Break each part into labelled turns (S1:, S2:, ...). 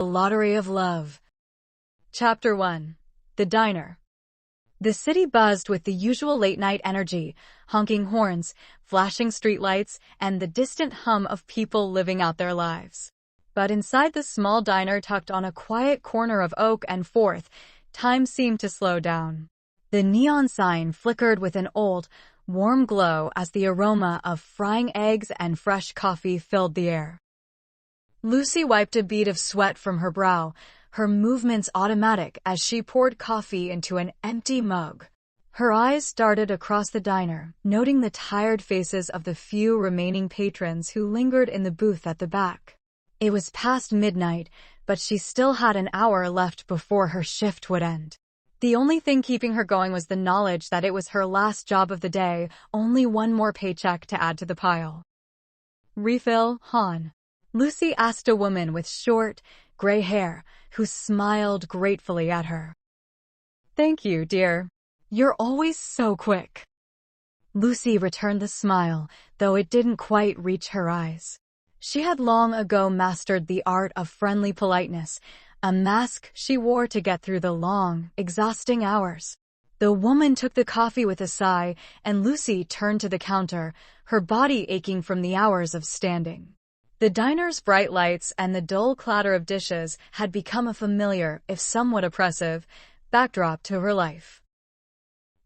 S1: The Lottery of Love. Chapter 1. The Diner. The city buzzed with the usual late-night energy, honking horns, flashing streetlights, and the distant hum of people living out their lives. But inside the small diner tucked on a quiet corner of Oak and 4th, time seemed to slow down. The neon sign flickered with an old, warm glow as the aroma of frying eggs and fresh coffee filled the air. Lucy wiped a bead of sweat from her brow, her movements automatic as she poured coffee into an empty mug. Her eyes darted across the diner, noting the tired faces of the few remaining patrons who lingered in the booth at the back. It was past midnight, but she still had an hour left before her shift would end. The only thing keeping her going was the knowledge that it was her last job of the day, only one more paycheck to add to the pile. "Refill, hon?" Lucy asked a woman with short, gray hair, who smiled gratefully at her. "Thank you, dear. You're always so quick." Lucy returned the smile, though it didn't quite reach her eyes. She had long ago mastered the art of friendly politeness, a mask she wore to get through the long, exhausting hours. The woman took the coffee with a sigh, and Lucy turned to the counter, her body aching from the hours of standing. The diner's bright lights and the dull clatter of dishes had become a familiar, if somewhat oppressive, backdrop to her life.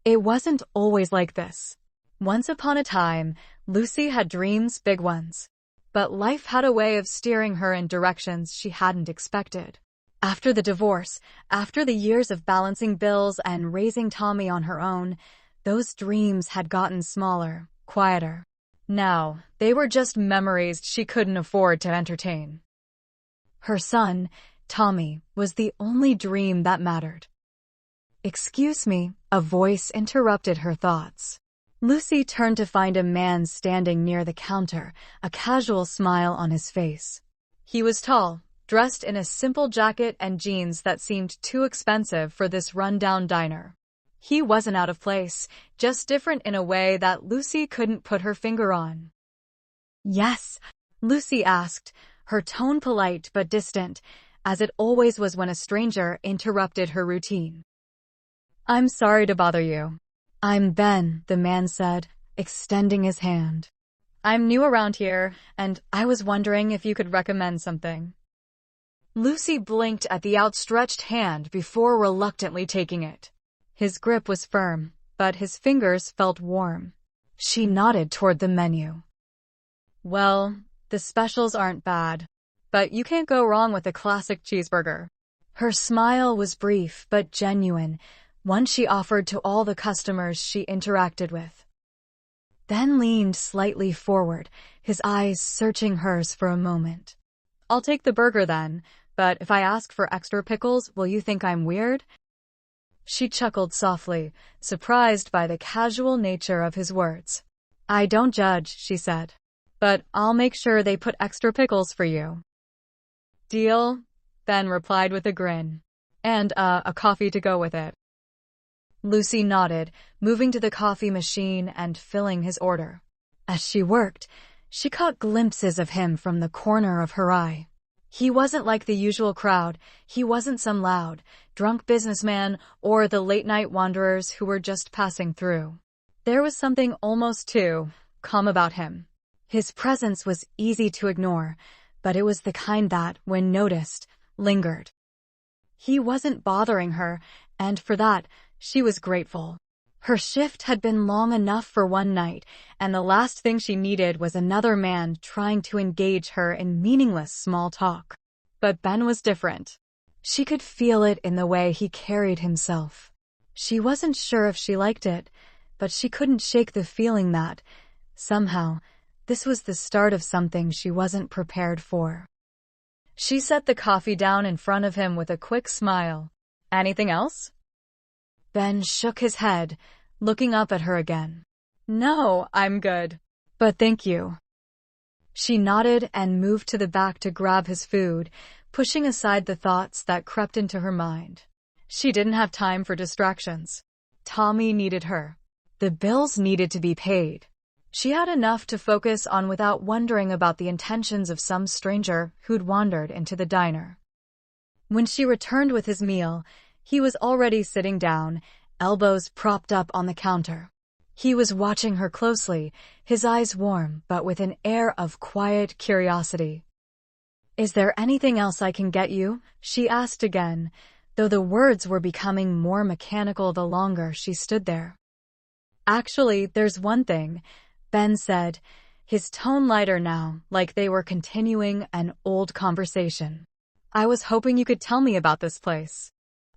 S1: It wasn't always like this. Once upon a time, Lucy had dreams, big ones. But life had a way of steering her in directions she hadn't expected. After the divorce, after the years of balancing bills and raising Tommy on her own, those dreams had gotten smaller, quieter. Now, they were just memories she couldn't afford to entertain. Her son, Tommy, was the only dream that mattered. "Excuse me," a voice interrupted her thoughts. Lucy turned to find a man standing near the counter, a casual smile on his face. He was tall, dressed in a simple jacket and jeans that seemed too expensive for this run-down diner. He wasn't out of place, just different in a way that Lucy couldn't put her finger on. "Yes?" Lucy asked, her tone polite but distant, as it always was when a stranger interrupted her routine. "I'm sorry to bother you." "I'm Ben," the man said, extending his hand. "I'm new around here, and I was wondering if you could recommend something." Lucy blinked at the outstretched hand before reluctantly taking it. His grip was firm, but his fingers felt warm. She nodded toward the menu. "Well, the specials aren't bad, but you can't go wrong with a classic cheeseburger." Her smile was brief but genuine, one she offered to all the customers she interacted with. Ben leaned slightly forward, his eyes searching hers for a moment. "I'll take the burger then, but if I ask for extra pickles, will you think I'm weird?" She chuckled softly, surprised by the casual nature of his words. "I don't judge," she said. "But I'll make sure they put extra pickles for you." "Deal," Ben replied with a grin. "And, a coffee to go with it." Lucy nodded, moving to the coffee machine and filling his order. As she worked, she caught glimpses of him from the corner of her eye. He wasn't like the usual crowd. He wasn't some loud, drunk businessman or the late-night wanderers who were just passing through. There was something almost too calm about him. His presence was easy to ignore, but it was the kind that, when noticed, lingered. He wasn't bothering her, and for that, she was grateful. Her shift had been long enough for one night, and the last thing she needed was another man trying to engage her in meaningless small talk. But Ben was different. She could feel it in the way he carried himself. She wasn't sure if she liked it, but she couldn't shake the feeling that, somehow, this was the start of something she wasn't prepared for. She set the coffee down in front of him with a quick smile. "Anything else?" Ben shook his head, looking up at her again. "No, I'm good. But thank you." She nodded and moved to the back to grab his food, pushing aside the thoughts that crept into her mind. She didn't have time for distractions. Tommy needed her. The bills needed to be paid. She had enough to focus on without wondering about the intentions of some stranger who'd wandered into the diner. When she returned with his meal, he was already sitting down, elbows propped up on the counter. He was watching her closely, his eyes warm but with an air of quiet curiosity. "Is there anything else I can get you?" she asked again, though the words were becoming more mechanical the longer she stood there. "Actually, there's one thing," Ben said, his tone lighter now, like they were continuing an old conversation. "I was hoping you could tell me about this place.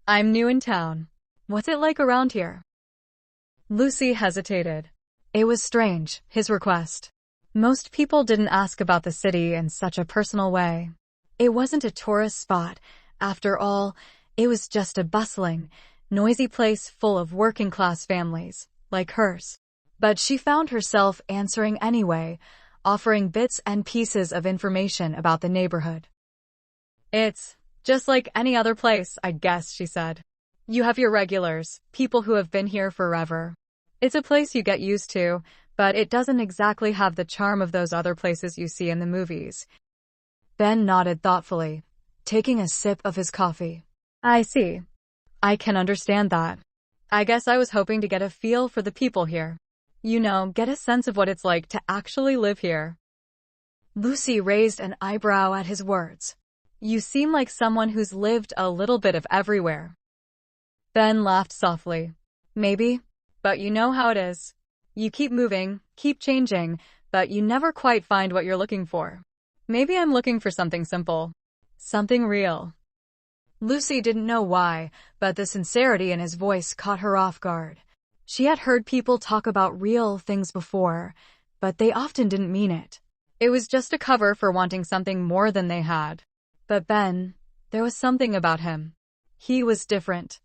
S1: I'm new in town. What's it like around here?" Lucy hesitated. It was strange, his request. Most people didn't ask about the city in such a personal way. It wasn't a tourist spot. After all, it was just a bustling, noisy place full of working-class families, like hers. But she found herself answering anyway, offering bits and pieces of information about the neighborhood. "It's just like any other place, I guess," she said. "You have your regulars, people who have been here forever. It's a place you get used to, but it doesn't exactly have the charm of those other places you see in the movies." Ben nodded thoughtfully, taking a sip of his coffee. "I see. I can understand that. I guess I was hoping to get a feel for the people here. You know, get a sense of what it's like to actually live here." Lucy raised an eyebrow at his words. "You seem like someone who's lived a little bit of everywhere." Ben laughed softly. "Maybe, but you know how it is. You keep moving, keep changing, but you never quite find what you're looking for. Maybe I'm looking for something simple. Something real." Lucy didn't know why, but the sincerity in his voice caught her off guard. She had heard people talk about real things before, but they often didn't mean it. It was just a cover for wanting something more than they had. But Ben, there was something about him. He was different.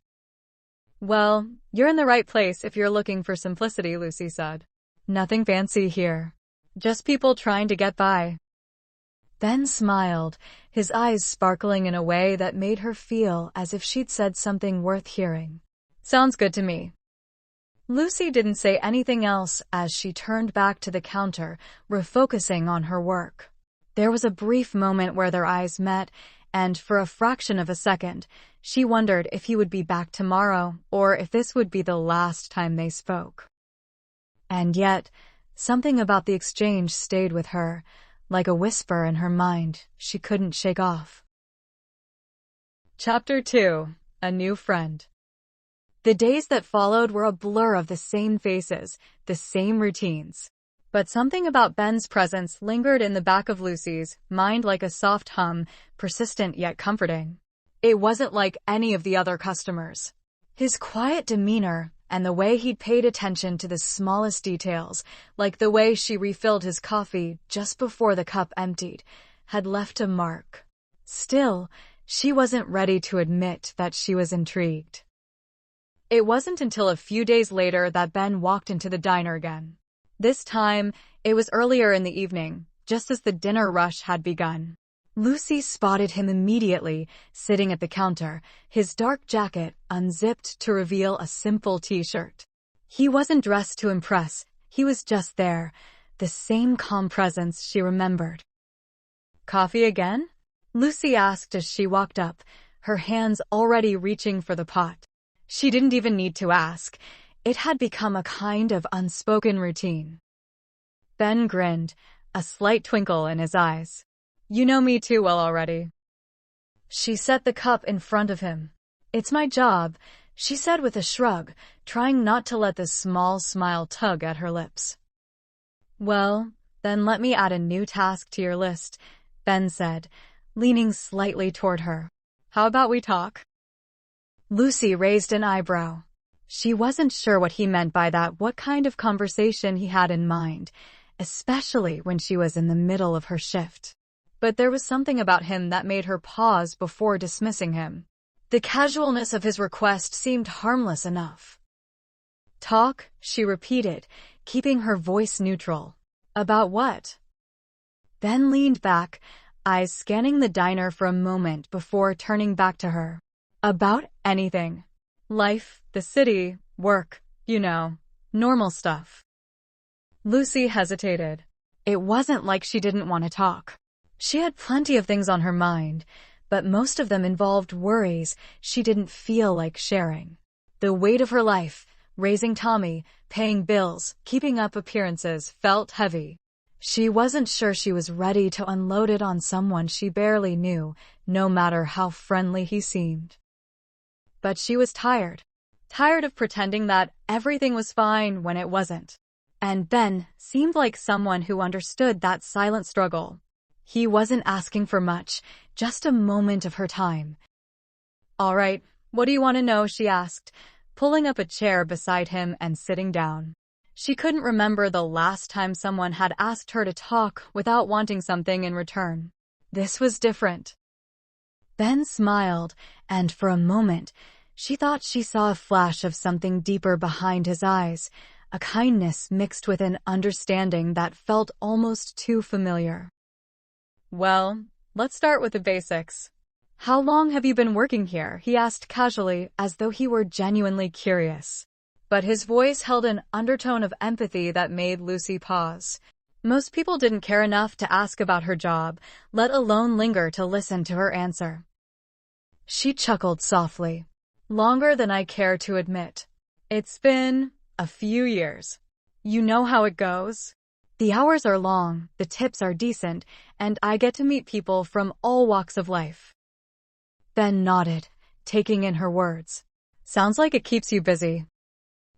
S1: "Well, you're in the right place if you're looking for simplicity," Lucy said. "Nothing fancy here. Just people trying to get by." Ben smiled, his eyes sparkling in a way that made her feel as if she'd said something worth hearing. "Sounds good to me." Lucy didn't say anything else as she turned back to the counter, refocusing on her work. There was a brief moment where their eyes met, and for a fraction of a second, she wondered if he would be back tomorrow or if this would be the last time they spoke. And yet, something about the exchange stayed with her, like a whisper in her mind she couldn't shake off. Chapter 2. A New Friend. The days that followed were a blur of the same faces, the same routines. But something about Ben's presence lingered in the back of Lucy's mind like a soft hum, persistent yet comforting. It wasn't like any of the other customers. His quiet demeanor and the way he'd paid attention to the smallest details, like the way she refilled his coffee just before the cup emptied, had left a mark. Still, she wasn't ready to admit that she was intrigued. It wasn't until a few days later that Ben walked into the diner again. This time, it was earlier in the evening, just as the dinner rush had begun. Lucy spotted him immediately, sitting at the counter, his dark jacket unzipped to reveal a simple t-shirt. He wasn't dressed to impress, he was just there, the same calm presence she remembered. "Coffee again?" Lucy asked as she walked up, her hands already reaching for the pot. She didn't even need to ask. It had become a kind of unspoken routine. Ben grinned, a slight twinkle in his eyes. "You know me too well already." She set the cup in front of him. "It's my job," she said with a shrug, trying not to let the small smile tug at her lips. "Well, then let me add a new task to your list," Ben said, leaning slightly toward her. "How about we talk?" Lucy raised an eyebrow. She wasn't sure what he meant by that, what kind of conversation he had in mind, especially when she was in the middle of her shift. But there was something about him that made her pause before dismissing him. The casualness of his request seemed harmless enough. "Talk," she repeated, keeping her voice neutral. "About what?" Ben leaned back, eyes scanning the diner for a moment before turning back to her. "About anything. Life, the city, work, you know, normal stuff." Lucy hesitated. It wasn't like she didn't want to talk. She had plenty of things on her mind, but most of them involved worries she didn't feel like sharing. The weight of her life, raising Tommy, paying bills, keeping up appearances, felt heavy. She wasn't sure she was ready to unload it on someone she barely knew, no matter how friendly he seemed. But she was tired. Tired of pretending that everything was fine when it wasn't. And Ben seemed like someone who understood that silent struggle. He wasn't asking for much, just a moment of her time. "All right, what do you want to know?" she asked, pulling up a chair beside him and sitting down. She couldn't remember the last time someone had asked her to talk without wanting something in return. This was different. Ben smiled, and for a moment, she thought she saw a flash of something deeper behind his eyes, a kindness mixed with an understanding that felt almost too familiar. "Well, let's start with the basics. How long have you been working here?" he asked casually, as though he were genuinely curious. But his voice held an undertone of empathy that made Lucy pause. Most people didn't care enough to ask about her job, let alone linger to listen to her answer. She chuckled softly. "Longer than I care to admit. It's been a few years. You know how it goes. The hours are long, the tips are decent, and I get to meet people from all walks of life." Ben nodded, taking in her words. "Sounds like it keeps you busy."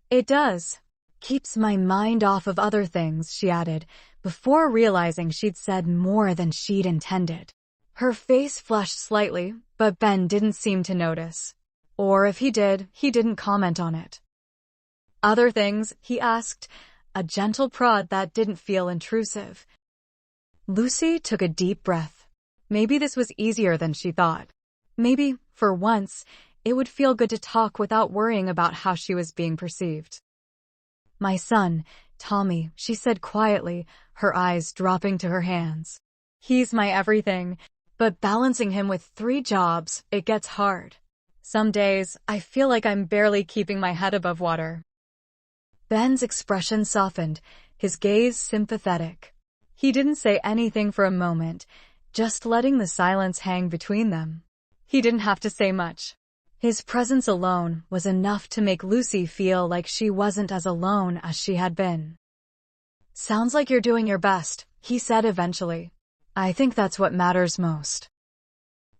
S1: "It does. Keeps my mind off of other things," she added, before realizing she'd said more than she'd intended. Her face flushed slightly, but Ben didn't seem to notice. Or if he did, he didn't comment on it. "Other things?" he asked, a gentle prod that didn't feel intrusive. Lucy took a deep breath. Maybe this was easier than she thought. Maybe, for once, it would feel good to talk without worrying about how she was being perceived. "My son, Tommy," she said quietly, her eyes dropping to her hands. "He's my everything, but balancing him with 3 jobs, it gets hard. Some days, I feel like I'm barely keeping my head above water." Ben's expression softened, his gaze sympathetic. He didn't say anything for a moment, just letting the silence hang between them. He didn't have to say much. His presence alone was enough to make Lucy feel like she wasn't as alone as she had been. "Sounds like you're doing your best," he said eventually. "I think that's what matters most."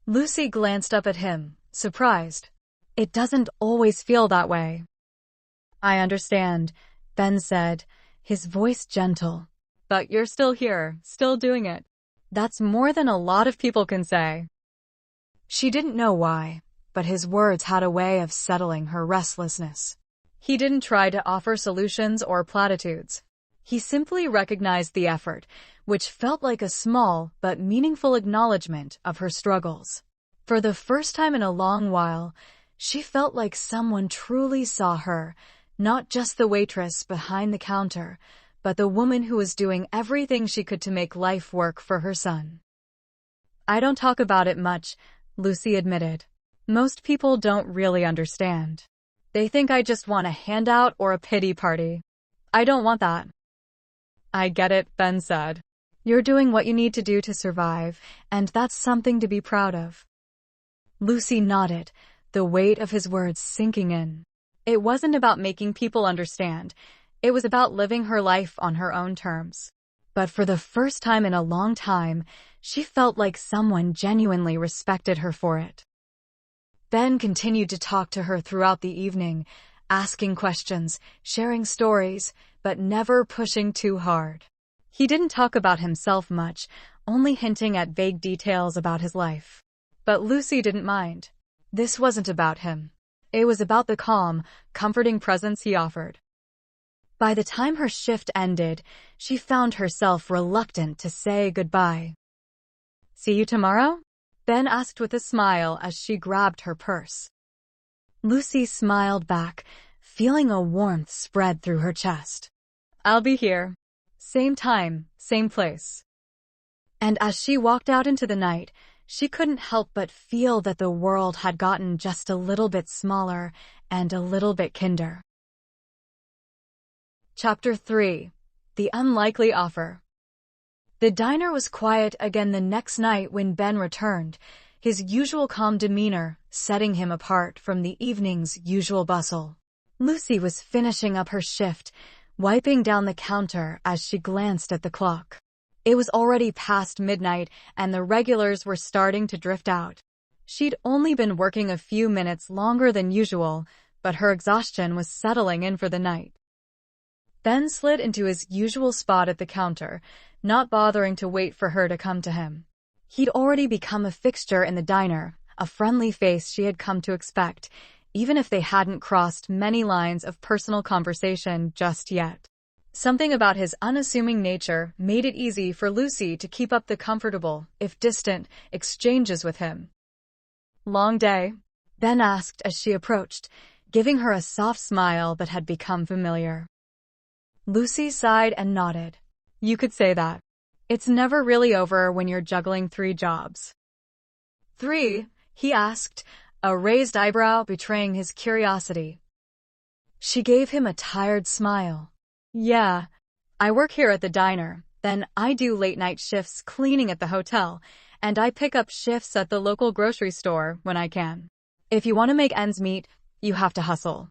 S1: Lucy glanced up at him, surprised. "It doesn't always feel that way." "I understand," Ben said, his voice gentle. "But you're still here, still doing it. That's more than a lot of people can say." She didn't know why, but his words had a way of settling her restlessness. He didn't try to offer solutions or platitudes. He simply recognized the effort, which felt like a small but meaningful acknowledgement of her struggles. For the first time in a long while, she felt like someone truly saw her, not just the waitress behind the counter, but the woman who was doing everything she could to make life work for her son. "I don't talk about it much," Lucy admitted. "Most people don't really understand. They think I just want a handout or a pity party. I don't want that." "I get it," Ben said. "You're doing what you need to do to survive, and that's something to be proud of." Lucy nodded, the weight of his words sinking in. It wasn't about making people understand. It was about living her life on her own terms. But for the first time in a long time, she felt like someone genuinely respected her for it. Ben continued to talk to her throughout the evening, asking questions, sharing stories, but never pushing too hard. He didn't talk about himself much, only hinting at vague details about his life. But Lucy didn't mind. This wasn't about him. It was about the calm, comforting presence he offered. By the time her shift ended, she found herself reluctant to say goodbye. "See you tomorrow?" Ben asked with a smile as she grabbed her purse. Lucy smiled back, feeling a warmth spread through her chest. "I'll be here. Same time, same place." And as she walked out into the night, she couldn't help but feel that the world had gotten just a little bit smaller and a little bit kinder. Chapter 3. The Unlikely Offer. The diner was quiet again the next night when Ben returned, his usual calm demeanor setting him apart from the evening's usual bustle. Lucy was finishing up her shift, wiping down the counter as she glanced at the clock. It was already past midnight, and the regulars were starting to drift out. She'd only been working a few minutes longer than usual, but her exhaustion was settling in for the night. Ben slid into his usual spot at the counter, not bothering to wait for her to come to him. He'd already become a fixture in the diner, a friendly face she had come to expect, even if they hadn't crossed many lines of personal conversation just yet. Something about his unassuming nature made it easy for Lucy to keep up the comfortable, if distant, exchanges with him. "Long day?" Ben asked as she approached, giving her a soft smile that had become familiar. Lucy sighed and nodded. "You could say that. It's never really over when you're juggling 3 jobs." "3?" he asked, a raised eyebrow betraying his curiosity. She gave him a tired smile. "Yeah, I work here at the diner, then I do late-night shifts cleaning at the hotel, and I pick up shifts at the local grocery store when I can. If you want to make ends meet, you have to hustle."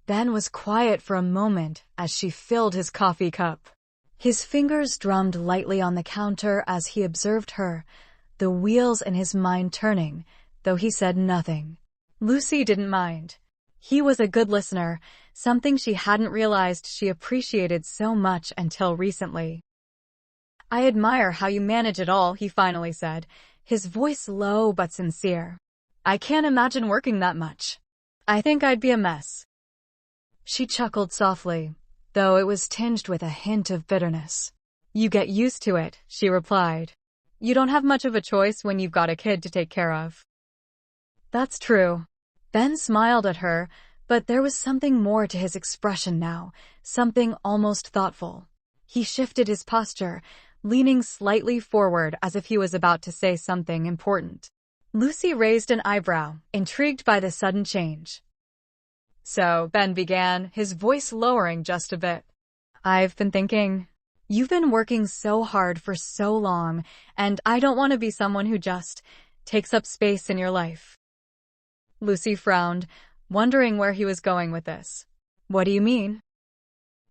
S1: Ben was quiet for a moment as she filled his coffee cup. His fingers drummed lightly on the counter as he observed her, the wheels in his mind turning, though he said nothing. Lucy didn't mind. He was a good listener, something she hadn't realized she appreciated so much until recently. "I admire how you manage it all," he finally said, his voice low but sincere. "I can't imagine working that much. I think I'd be a mess." She chuckled softly, though it was tinged with a hint of bitterness. "You get used to it," she replied. "You don't have much of a choice when you've got a kid to take care of." "That's true." Ben smiled at her, but there was something more to his expression now, something almost thoughtful. He shifted his posture, leaning slightly forward as if he was about to say something important. Lucy raised an eyebrow, intrigued by the sudden change. "So," Ben began, his voice lowering just a bit, "I've been thinking, you've been working so hard for so long, and I don't want to be someone who just takes up space in your life." Lucy frowned, wondering where he was going with this. "What do you mean?"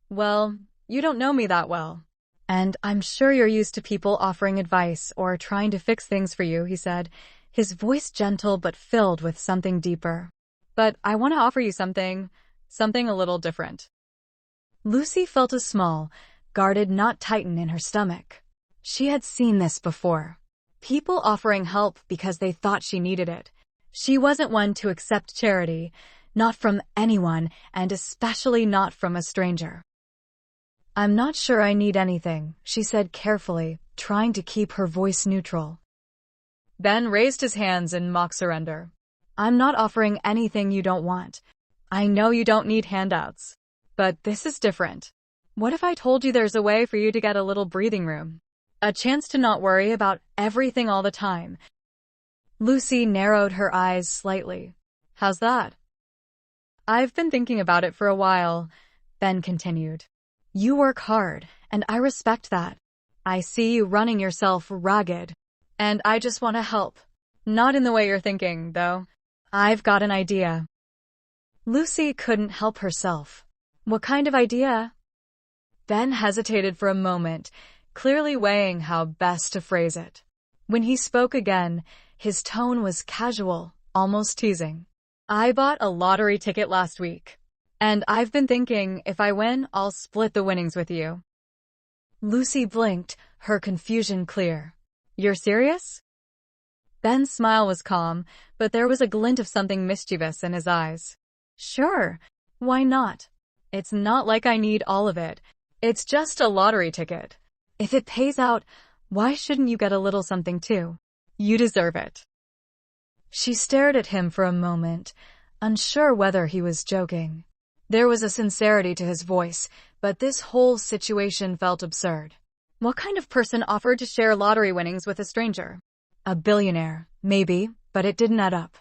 S1: "Well, you don't know me that well. And I'm sure you're used to people offering advice or trying to fix things for you," he said, his voice gentle but filled with something deeper. "But I want to offer you something a little different." Lucy felt a small, guarded knot tighten in her stomach. She had seen this before. People offering help because they thought she needed it. She wasn't one to accept charity, not from anyone, and especially not from a stranger. "I'm not sure I need anything," she said carefully, trying to keep her voice neutral. Ben raised his hands in mock surrender. "I'm not offering anything you don't want. I know you don't need handouts. But this is different. What if I told you there's a way for you to get a little breathing room? A chance to not worry about everything all the time." Lucy narrowed her eyes slightly. "How's that?" "I've been thinking about it for a while," Ben continued. "You work hard, and I respect that. I see you running yourself ragged, and I just want to help. Not in the way you're thinking, though. I've got an idea." Lucy couldn't help herself. "What kind of idea?" Ben hesitated for a moment, clearly weighing how best to phrase it. When he spoke again, his tone was casual, almost teasing. "I bought a lottery ticket last week, and I've been thinking if I win, I'll split the winnings with you." Lucy blinked, her confusion clear. "You're serious?" Ben's smile was calm, but there was a glint of something mischievous in his eyes. "Sure, why not? It's not like I need all of it. It's just a lottery ticket. If it pays out, why shouldn't you get a little something too? You deserve it." She stared at him for a moment, unsure whether he was joking. There was a sincerity to his voice, but this whole situation felt absurd. What kind of person offered to share lottery winnings with a stranger? A billionaire, maybe, but it didn't add up.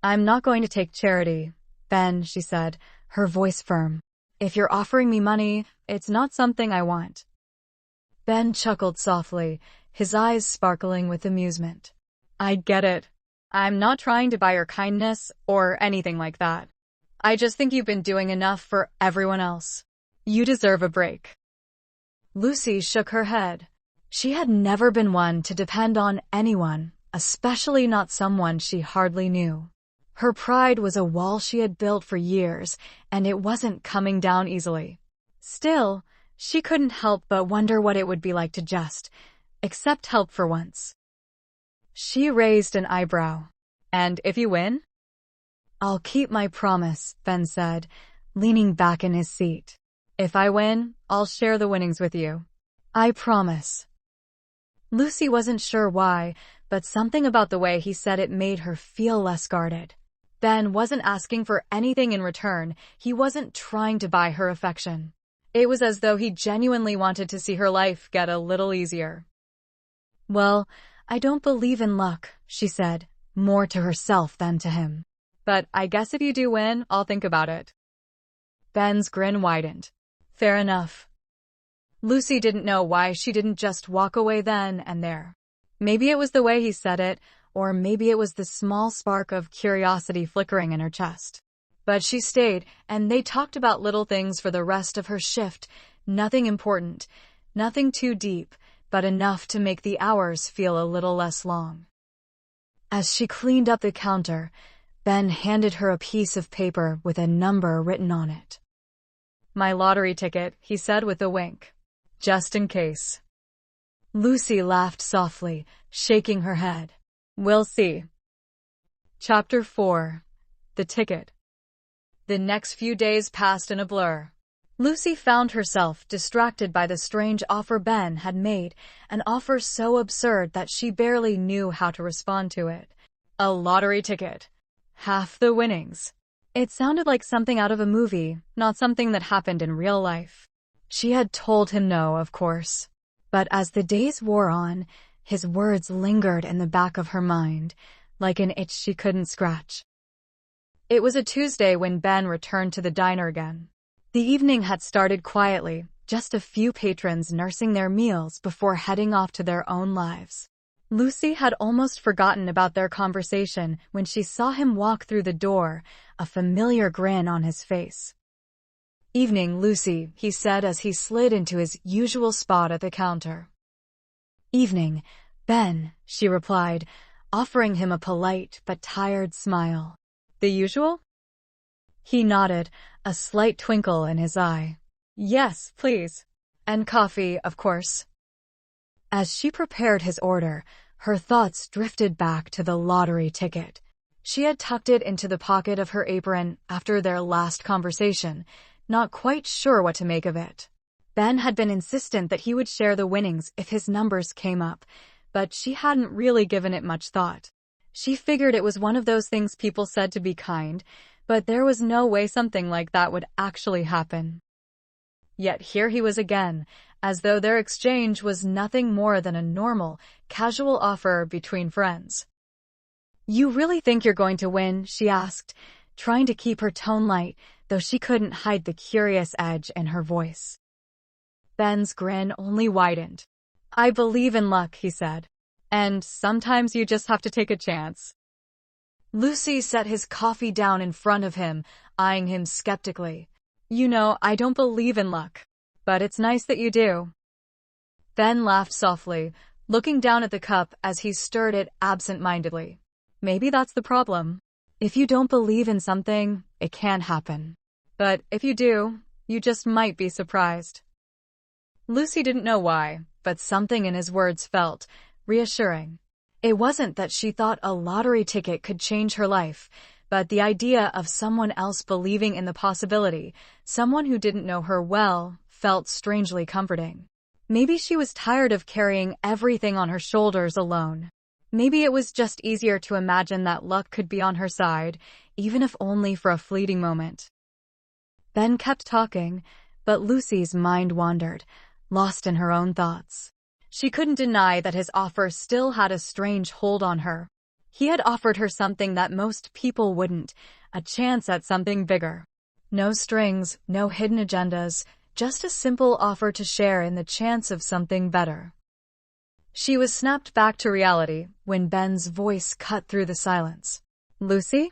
S1: "I'm not going to take charity, Ben," she said, her voice firm. "If you're offering me money, it's not something I want." Ben chuckled softly, his eyes sparkling with amusement. I get it. I'm not trying to buy your kindness or anything like that. I just think you've been doing enough for everyone else. You deserve a break. Lucy shook her head. She had never been one to depend on anyone, especially not someone she hardly knew. Her pride was a wall she had built for years, and it wasn't coming down easily. Still, she couldn't help but wonder what it would be like to just accept help for once. She raised an eyebrow. And if you win? I'll keep my promise, Ben said, leaning back in his seat. If I win, I'll share the winnings with you. I promise. Lucy wasn't sure why, but something about the way he said it made her feel less guarded. Ben wasn't asking for anything in return. He wasn't trying to buy her affection. It was as though he genuinely wanted to see her life get a little easier. Well, I don't believe in luck, she said, more to herself than to him. But I guess if you do win, I'll think about it. Ben's grin widened. Fair enough. Lucy didn't know why she didn't just walk away then and there. Maybe it was the way he said it, or maybe it was the small spark of curiosity flickering in her chest. But she stayed, and they talked about little things for the rest of her shift. Nothing important, nothing too deep, but enough to make the hours feel a little less long. As she cleaned up the counter, Ben handed her a piece of paper with a number written on it. My lottery ticket, he said with a wink. Just in case. Lucy laughed softly, shaking her head. We'll see. Chapter 4. The Ticket. The next few days passed in a blur. Lucy found herself distracted by the strange offer Ben had made, an offer so absurd that she barely knew how to respond to it. A lottery ticket. Half the winnings. It sounded like something out of a movie, not something that happened in real life. She had told him no, of course. But as the days wore on, his words lingered in the back of her mind, like an itch she couldn't scratch. It was a Tuesday when Ben returned to the diner again. The evening had started quietly, just a few patrons nursing their meals before heading off to their own lives. Lucy had almost forgotten about their conversation when she saw him walk through the door, a familiar grin on his face. Evening, Lucy, he said as he slid into his usual spot at the counter. Evening, Ben, she replied, offering him a polite but tired smile. The usual? He nodded, a slight twinkle in his eye. Yes, please. And coffee, of course. As she prepared his order, her thoughts drifted back to the lottery ticket. She had tucked it into the pocket of her apron after their last conversation, not quite sure what to make of it. Ben had been insistent that he would share the winnings if his numbers came up, but she hadn't really given it much thought. She figured it was one of those things people said to be kind, but there was no way something like that would actually happen. Yet here he was again, as though their exchange was nothing more than a normal, casual offer between friends. You really think you're going to win? She asked, trying to keep her tone light, though she couldn't hide the curious edge in her voice. Ben's grin only widened. I believe in luck, he said. And sometimes you just have to take a chance. Lucy set his coffee down in front of him, eyeing him skeptically. You know, I don't believe in luck, but it's nice that you do. Ben laughed softly, looking down at the cup as he stirred it absent-mindedly. Maybe that's the problem. If you don't believe in something, it can happen. But if you do, you just might be surprised. Lucy didn't know why, but something in his words felt reassuring. It wasn't that she thought a lottery ticket could change her life, but the idea of someone else believing in the possibility, someone who didn't know her well, felt strangely comforting. Maybe she was tired of carrying everything on her shoulders alone. Maybe it was just easier to imagine that luck could be on her side, even if only for a fleeting moment. Ben kept talking, but Lucy's mind wandered, lost in her own thoughts. She couldn't deny that his offer still had a strange hold on her. He had offered her something that most people wouldn't, a chance at something bigger. No strings, no hidden agendas, just a simple offer to share in the chance of something better. She was snapped back to reality when Ben's voice cut through the silence. "Lucy?"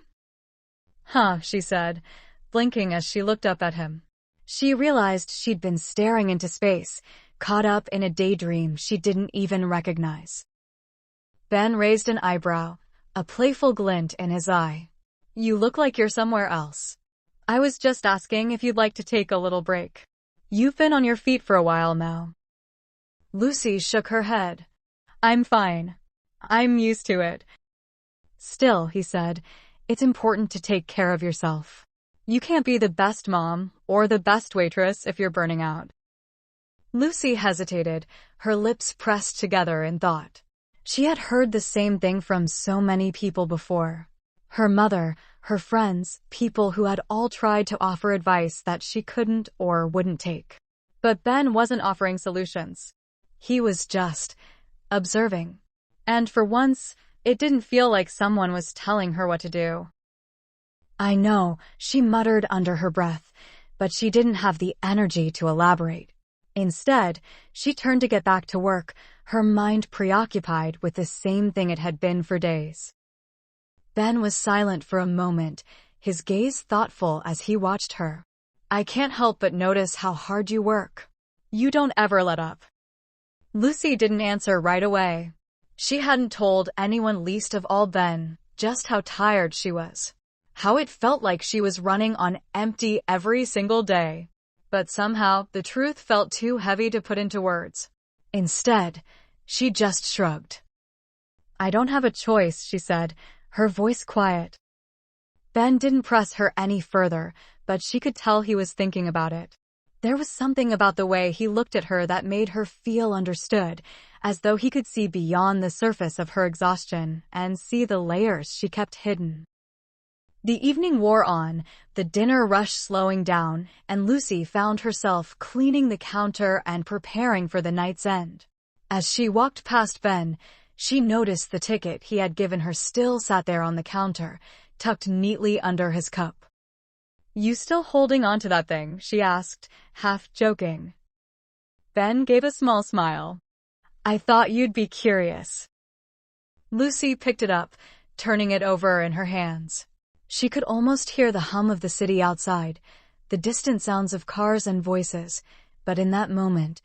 S1: "Huh," she said, blinking as she looked up at him. She realized she'd been staring into space, caught up in a daydream she didn't even recognize. Ben raised an eyebrow, a playful glint in his eye. "You look like you're somewhere else. I was just asking if you'd like to take a little break. You've been on your feet for a while now." Lucy shook her head. "I'm fine. I'm used to it." "Still," he said, "it's important to take care of yourself. You can't be the best mom or the best waitress if you're burning out." Lucy hesitated, her lips pressed together in thought. She had heard the same thing from so many people before. Her mother, her friends, people who had all tried to offer advice that she couldn't or wouldn't take. But Ben wasn't offering solutions. He was just observing. And for once, it didn't feel like someone was telling her what to do. "I know," she muttered under her breath, but she didn't have the energy to elaborate. Instead, she turned to get back to work, her mind preoccupied with the same thing it had been for days. Ben was silent for a moment, his gaze thoughtful as he watched her. "I can't help but notice how hard you work. You don't ever let up." Lucy didn't answer right away. She hadn't told anyone, least of all Ben, just how tired she was. How it felt like she was running on empty every single day. But somehow, the truth felt too heavy to put into words. Instead, she just shrugged. "I don't have a choice," she said, her voice quiet. Ben didn't press her any further, but she could tell he was thinking about it. There was something about the way he looked at her that made her feel understood, as though he could see beyond the surface of her exhaustion and see the layers she kept hidden. The evening wore on, the dinner rush slowing down, and Lucy found herself cleaning the counter and preparing for the night's end. As she walked past Ben, she noticed the ticket he had given her still sat there on the counter, tucked neatly under his cup. "You still holding on to that thing?" she asked, half joking. Ben gave a small smile. "I thought you'd be curious." Lucy picked it up, turning it over in her hands. She could almost hear the hum of the city outside, the distant sounds of cars and voices, but in that moment,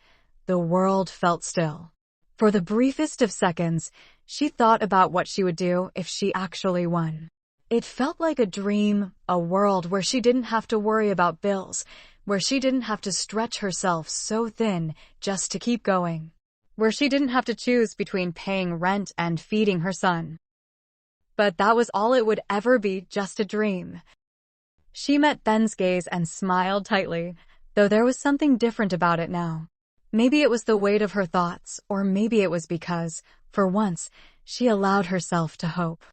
S1: the world felt still. For the briefest of seconds, she thought about what she would do if she actually won. It felt like a dream, a world where she didn't have to worry about bills, where she didn't have to stretch herself so thin just to keep going, where she didn't have to choose between paying rent and feeding her son. But that was all it would ever be, just a dream. She met Ben's gaze and smiled tightly, though there was something different about it now. Maybe it was the weight of her thoughts, or maybe it was because, for once, she allowed herself to hope.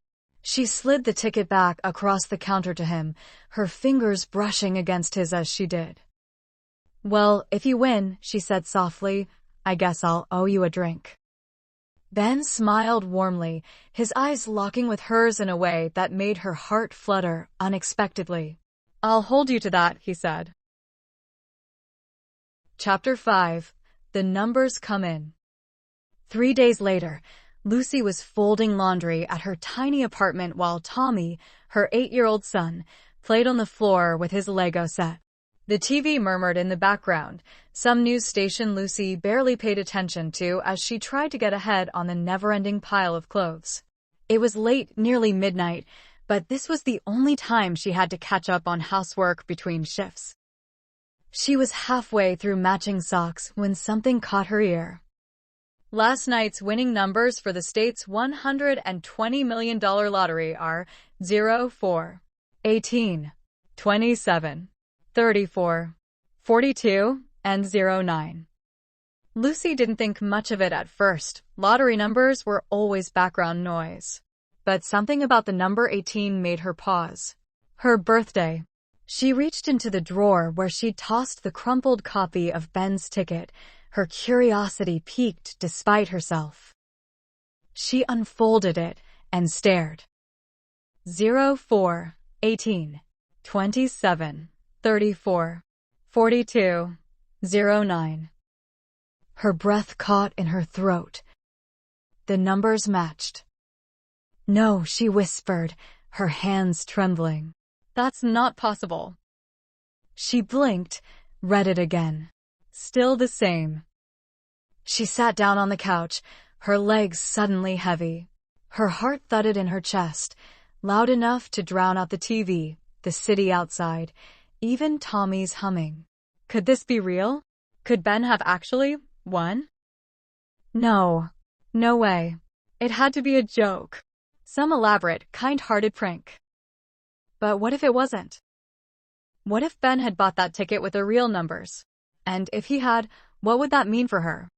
S1: She slid the ticket back across the counter to him, her fingers brushing against his as she did. "Well, if you win," she said softly, "I guess I'll owe you a drink." Ben smiled warmly, his eyes locking with hers in a way that made her heart flutter unexpectedly. "I'll hold you to that," he said. Chapter 5. The Numbers Come In. 3 days later, Lucy was folding laundry at her tiny apartment while Tommy, her 8-year-old son, played on the floor with his Lego set. The TV murmured in the background, some news station Lucy barely paid attention to as she tried to get ahead on the never-ending pile of clothes. It was late, nearly midnight, but this was the only time she had to catch up on housework between shifts. She was halfway through matching socks when something caught her ear. Last night's winning numbers for the state's $120 million lottery are 0, 4, 18, 27, 34, 42, and 09. Lucy didn't think much of it at first. Lottery numbers were always background noise. But something about the number 18 made her pause. Her birthday. She reached into the drawer where she'd tossed the crumpled copy of Ben's ticket, her curiosity piqued despite herself. She unfolded it and stared. 0, 4, 18, 27, 34, 42, 09. Her breath caught in her throat. The numbers matched. "No," she whispered, her hands trembling. "That's not possible." She blinked, read it again. Still the same. She sat down on the couch, her legs suddenly heavy. Her heart thudded in her chest, loud enough to drown out the TV, the city outside, even Tommy's humming. Could this be real? Could Ben have actually won? No. No way. It had to be a joke. Some elaborate, kind-hearted prank. But what if it wasn't? What if Ben had bought that ticket with the real numbers? And if he had, what would that mean for her?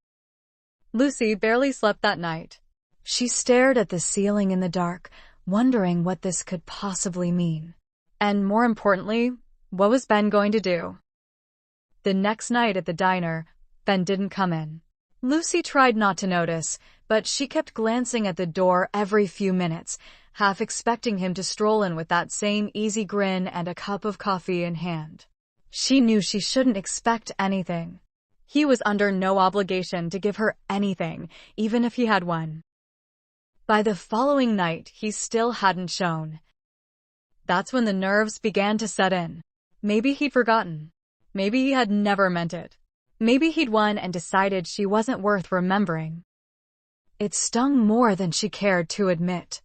S1: Lucy barely slept that night. She stared at the ceiling in the dark, wondering what this could possibly mean. And more importantly, what was Ben going to do? The next night at the diner, Ben didn't come in. Lucy tried not to notice, but she kept glancing at the door every few minutes, half expecting him to stroll in with that same easy grin and a cup of coffee in hand. She knew she shouldn't expect anything. He was under no obligation to give her anything, even if he had one. By the following night, he still hadn't shown. That's when the nerves began to set in. Maybe he'd forgotten. Maybe he had never meant it. Maybe he'd won and decided she wasn't worth remembering. It stung more than she cared to admit.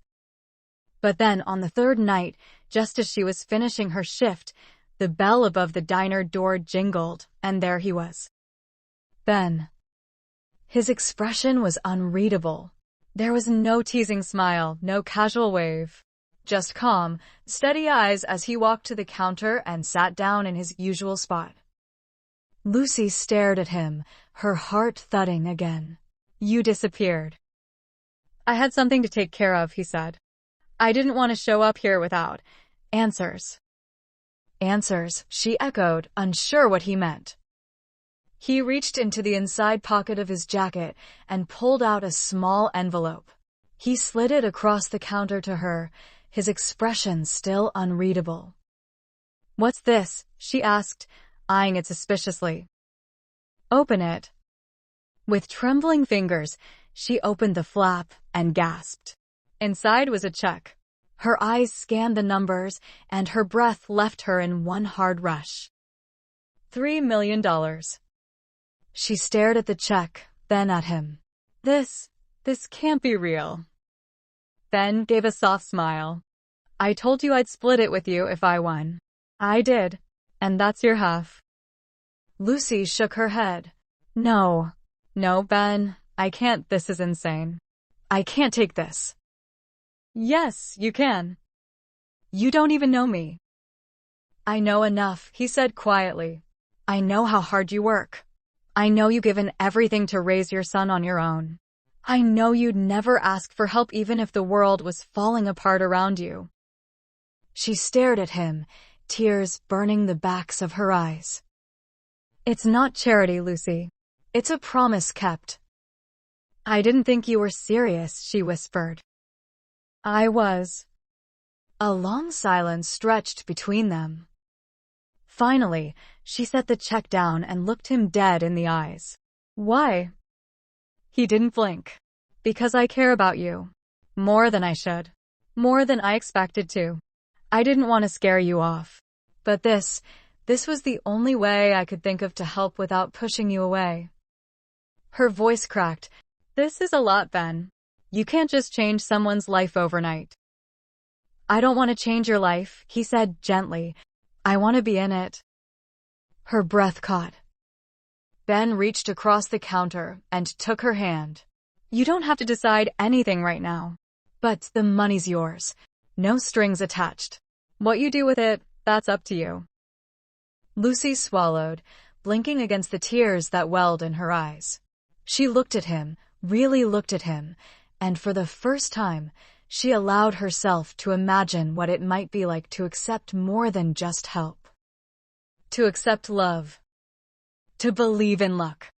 S1: But then, on the third night, just as she was finishing her shift, the bell above the diner door jingled, and there he was. Ben. His expression was unreadable. There was no teasing smile, no casual wave. Just calm, steady eyes as he walked to the counter and sat down in his usual spot. Lucy stared at him, her heart thudding again. "You disappeared." "I had something to take care of," he said. "I didn't want to show up here without answers." "Answers," she echoed, unsure what he meant. He reached into the inside pocket of his jacket and pulled out a small envelope. He slid it across the counter to her, his expression still unreadable. "What's this?" she asked, eyeing it suspiciously. "Open it." With trembling fingers, she opened the flap and gasped. Inside was a check. Her eyes scanned the numbers, and her breath left her in one hard rush. $3 million. She stared at the check, then at him. This can't be real." Ben gave a soft smile. "I told you I'd split it with you if I won. I did, and that's your half." Lucy shook her head. No, Ben, I can't. This is insane. I can't take this." "Yes, you can. You don't even know me." "I know enough," he said quietly. "I know how hard you work. I know you've given everything to raise your son on your own. I know you'd never ask for help even if the world was falling apart around you." She stared at him, tears burning the backs of her eyes. "It's not charity, Lucy. It's a promise kept." "I didn't think you were serious," she whispered. "I was." A long silence stretched between them. Finally, she set the check down and looked him dead in the eyes. "Why?" He didn't blink. "Because I care about you. More than I should. More than I expected to. I didn't want to scare you off. But this was the only way I could think of to help without pushing you away." Her voice cracked. "This is a lot, Ben. You can't just change someone's life overnight." "I don't want to change your life," he said gently. "I want to be in it." Her breath caught. Ben reached across the counter and took her hand. "You don't have to decide anything right now. But the money's yours. No strings attached. What you do with it, that's up to you." Lucy swallowed, blinking against the tears that welled in her eyes. She looked at him, really looked at him, and for the first time, she allowed herself to imagine what it might be like to accept more than just help. To accept love. To believe in luck.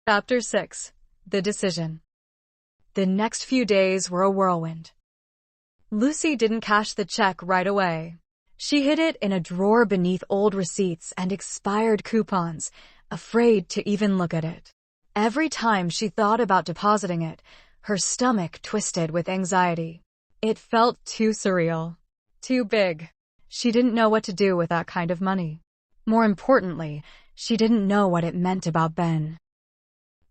S1: Chapter 6. The Decision. The next few days were a whirlwind. Lucy didn't cash the check right away. She hid it in a drawer beneath old receipts and expired coupons, afraid to even look at it. Every time she thought about depositing it, Her stomach twisted with anxiety. It felt too surreal. Too big. She didn't know what to do with that kind of money. More importantly, she didn't know what it meant about Ben.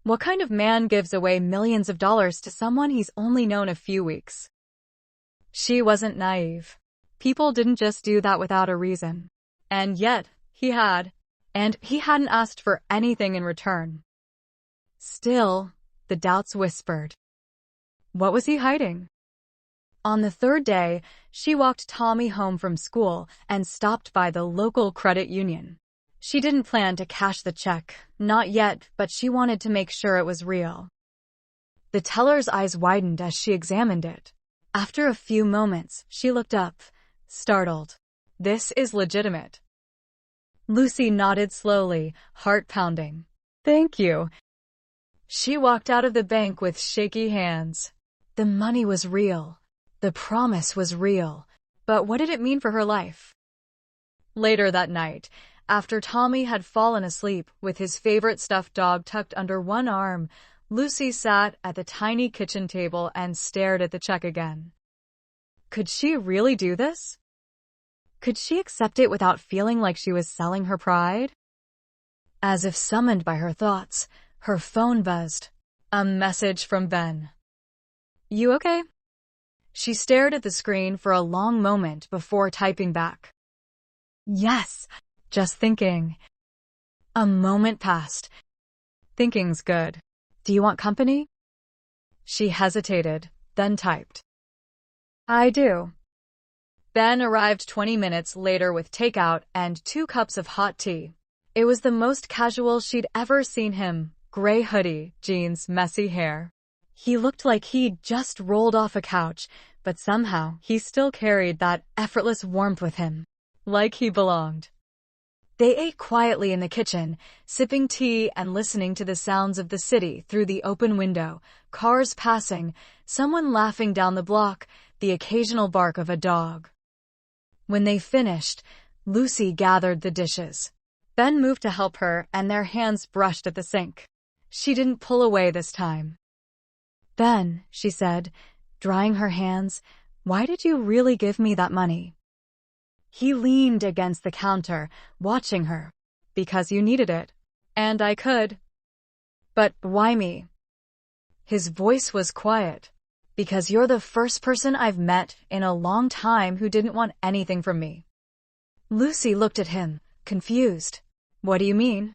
S1: What kind of man gives away millions of dollars to someone he's only known a few weeks? She wasn't naive. People didn't just do that without a reason. And yet, he had. And he hadn't asked for anything in return. Still, the doubts whispered. What was he hiding? On the third day, she walked Tommy home from school and stopped by the local credit union. She didn't plan to cash the check, not yet, but she wanted to make sure it was real. The teller's eyes widened as she examined it. After a few moments, she looked up, startled. This is legitimate. Lucy nodded slowly, heart pounding. Thank you. She walked out of the bank with shaky hands. The money was real. The promise was real. But what did it mean for her life? Later that night, after Tommy had fallen asleep with his favorite stuffed dog tucked under one arm, Lucy sat at the tiny kitchen table and stared at the check again. Could she really do this? Could she accept it without feeling like she was selling her pride? As if summoned by her thoughts, her phone buzzed. A message from Ben. You okay? She stared at the screen for a long moment before typing back. Yes, just thinking. A moment passed. Thinking's good. Do you want company? She hesitated, then typed. I do. Ben arrived 20 minutes later with takeout and 2 cups of hot tea. It was the most casual she'd ever seen him. Gray hoodie, jeans, messy hair. He looked like he'd just rolled off a couch, but somehow he still carried that effortless warmth with him. Like he belonged. They ate quietly in the kitchen, sipping tea and listening to the sounds of the city through the open window, cars passing, someone laughing down the block, the occasional bark of a dog. When they finished, Lucy gathered the dishes. Ben moved to help her, and their hands brushed at the sink. She didn't pull away this time. Ben, she said, drying her hands, why did you really give me that money? He leaned against the counter, watching her. Because you needed it. And I could. But why me? His voice was quiet. Because you're the first person I've met in a long time who didn't want anything from me. Lucy looked at him, confused. What do you mean?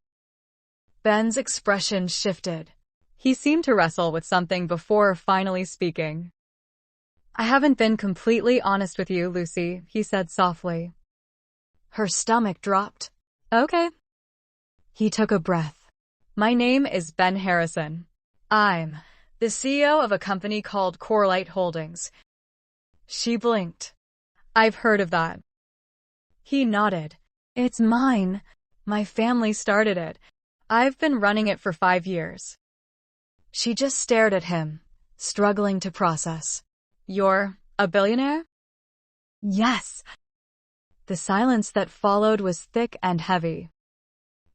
S1: Ben's expression shifted. He seemed to wrestle with something before finally speaking. I haven't been completely honest with you, Lucy, he said softly. Her stomach dropped. Okay. He took a breath. My name is Ben Harrison. I'm the CEO of a company called Corelight Holdings. She blinked. I've heard of that. He nodded. It's mine. My family started it. I've been running it for 5 years. She just stared at him, struggling to process. You're a billionaire? Yes. The silence that followed was thick and heavy.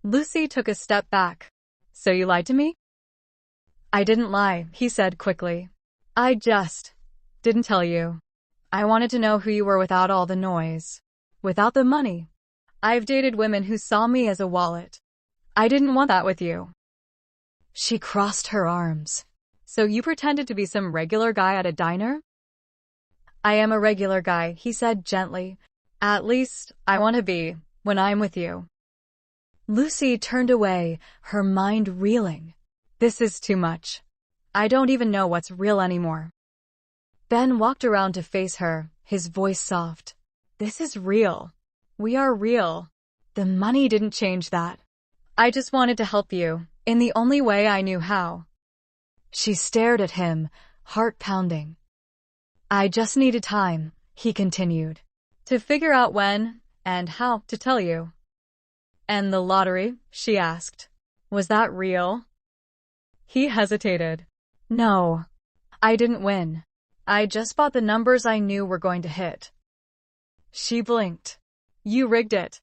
S1: Lucy took a step back. So you lied to me? I didn't lie, he said quickly. I just didn't tell you. I wanted to know who you were without all the noise. Without the money. I've dated women who saw me as a wallet. I didn't want that with you. She crossed her arms. So you pretended to be some regular guy at a diner? I am a regular guy, he said gently. At least, I want to be, when I'm with you. Lucy turned away, her mind reeling. This is too much. I don't even know what's real anymore. Ben walked around to face her, his voice soft. This is real. We are real. The money didn't change that. I just wanted to help you, in the only way I knew how. She stared at him, heart pounding. I just needed time, he continued, to figure out when and how to tell you. And the lottery, she asked. Was that real? He hesitated. No, I didn't win. I just bought the numbers I knew were going to hit. She blinked. You rigged it.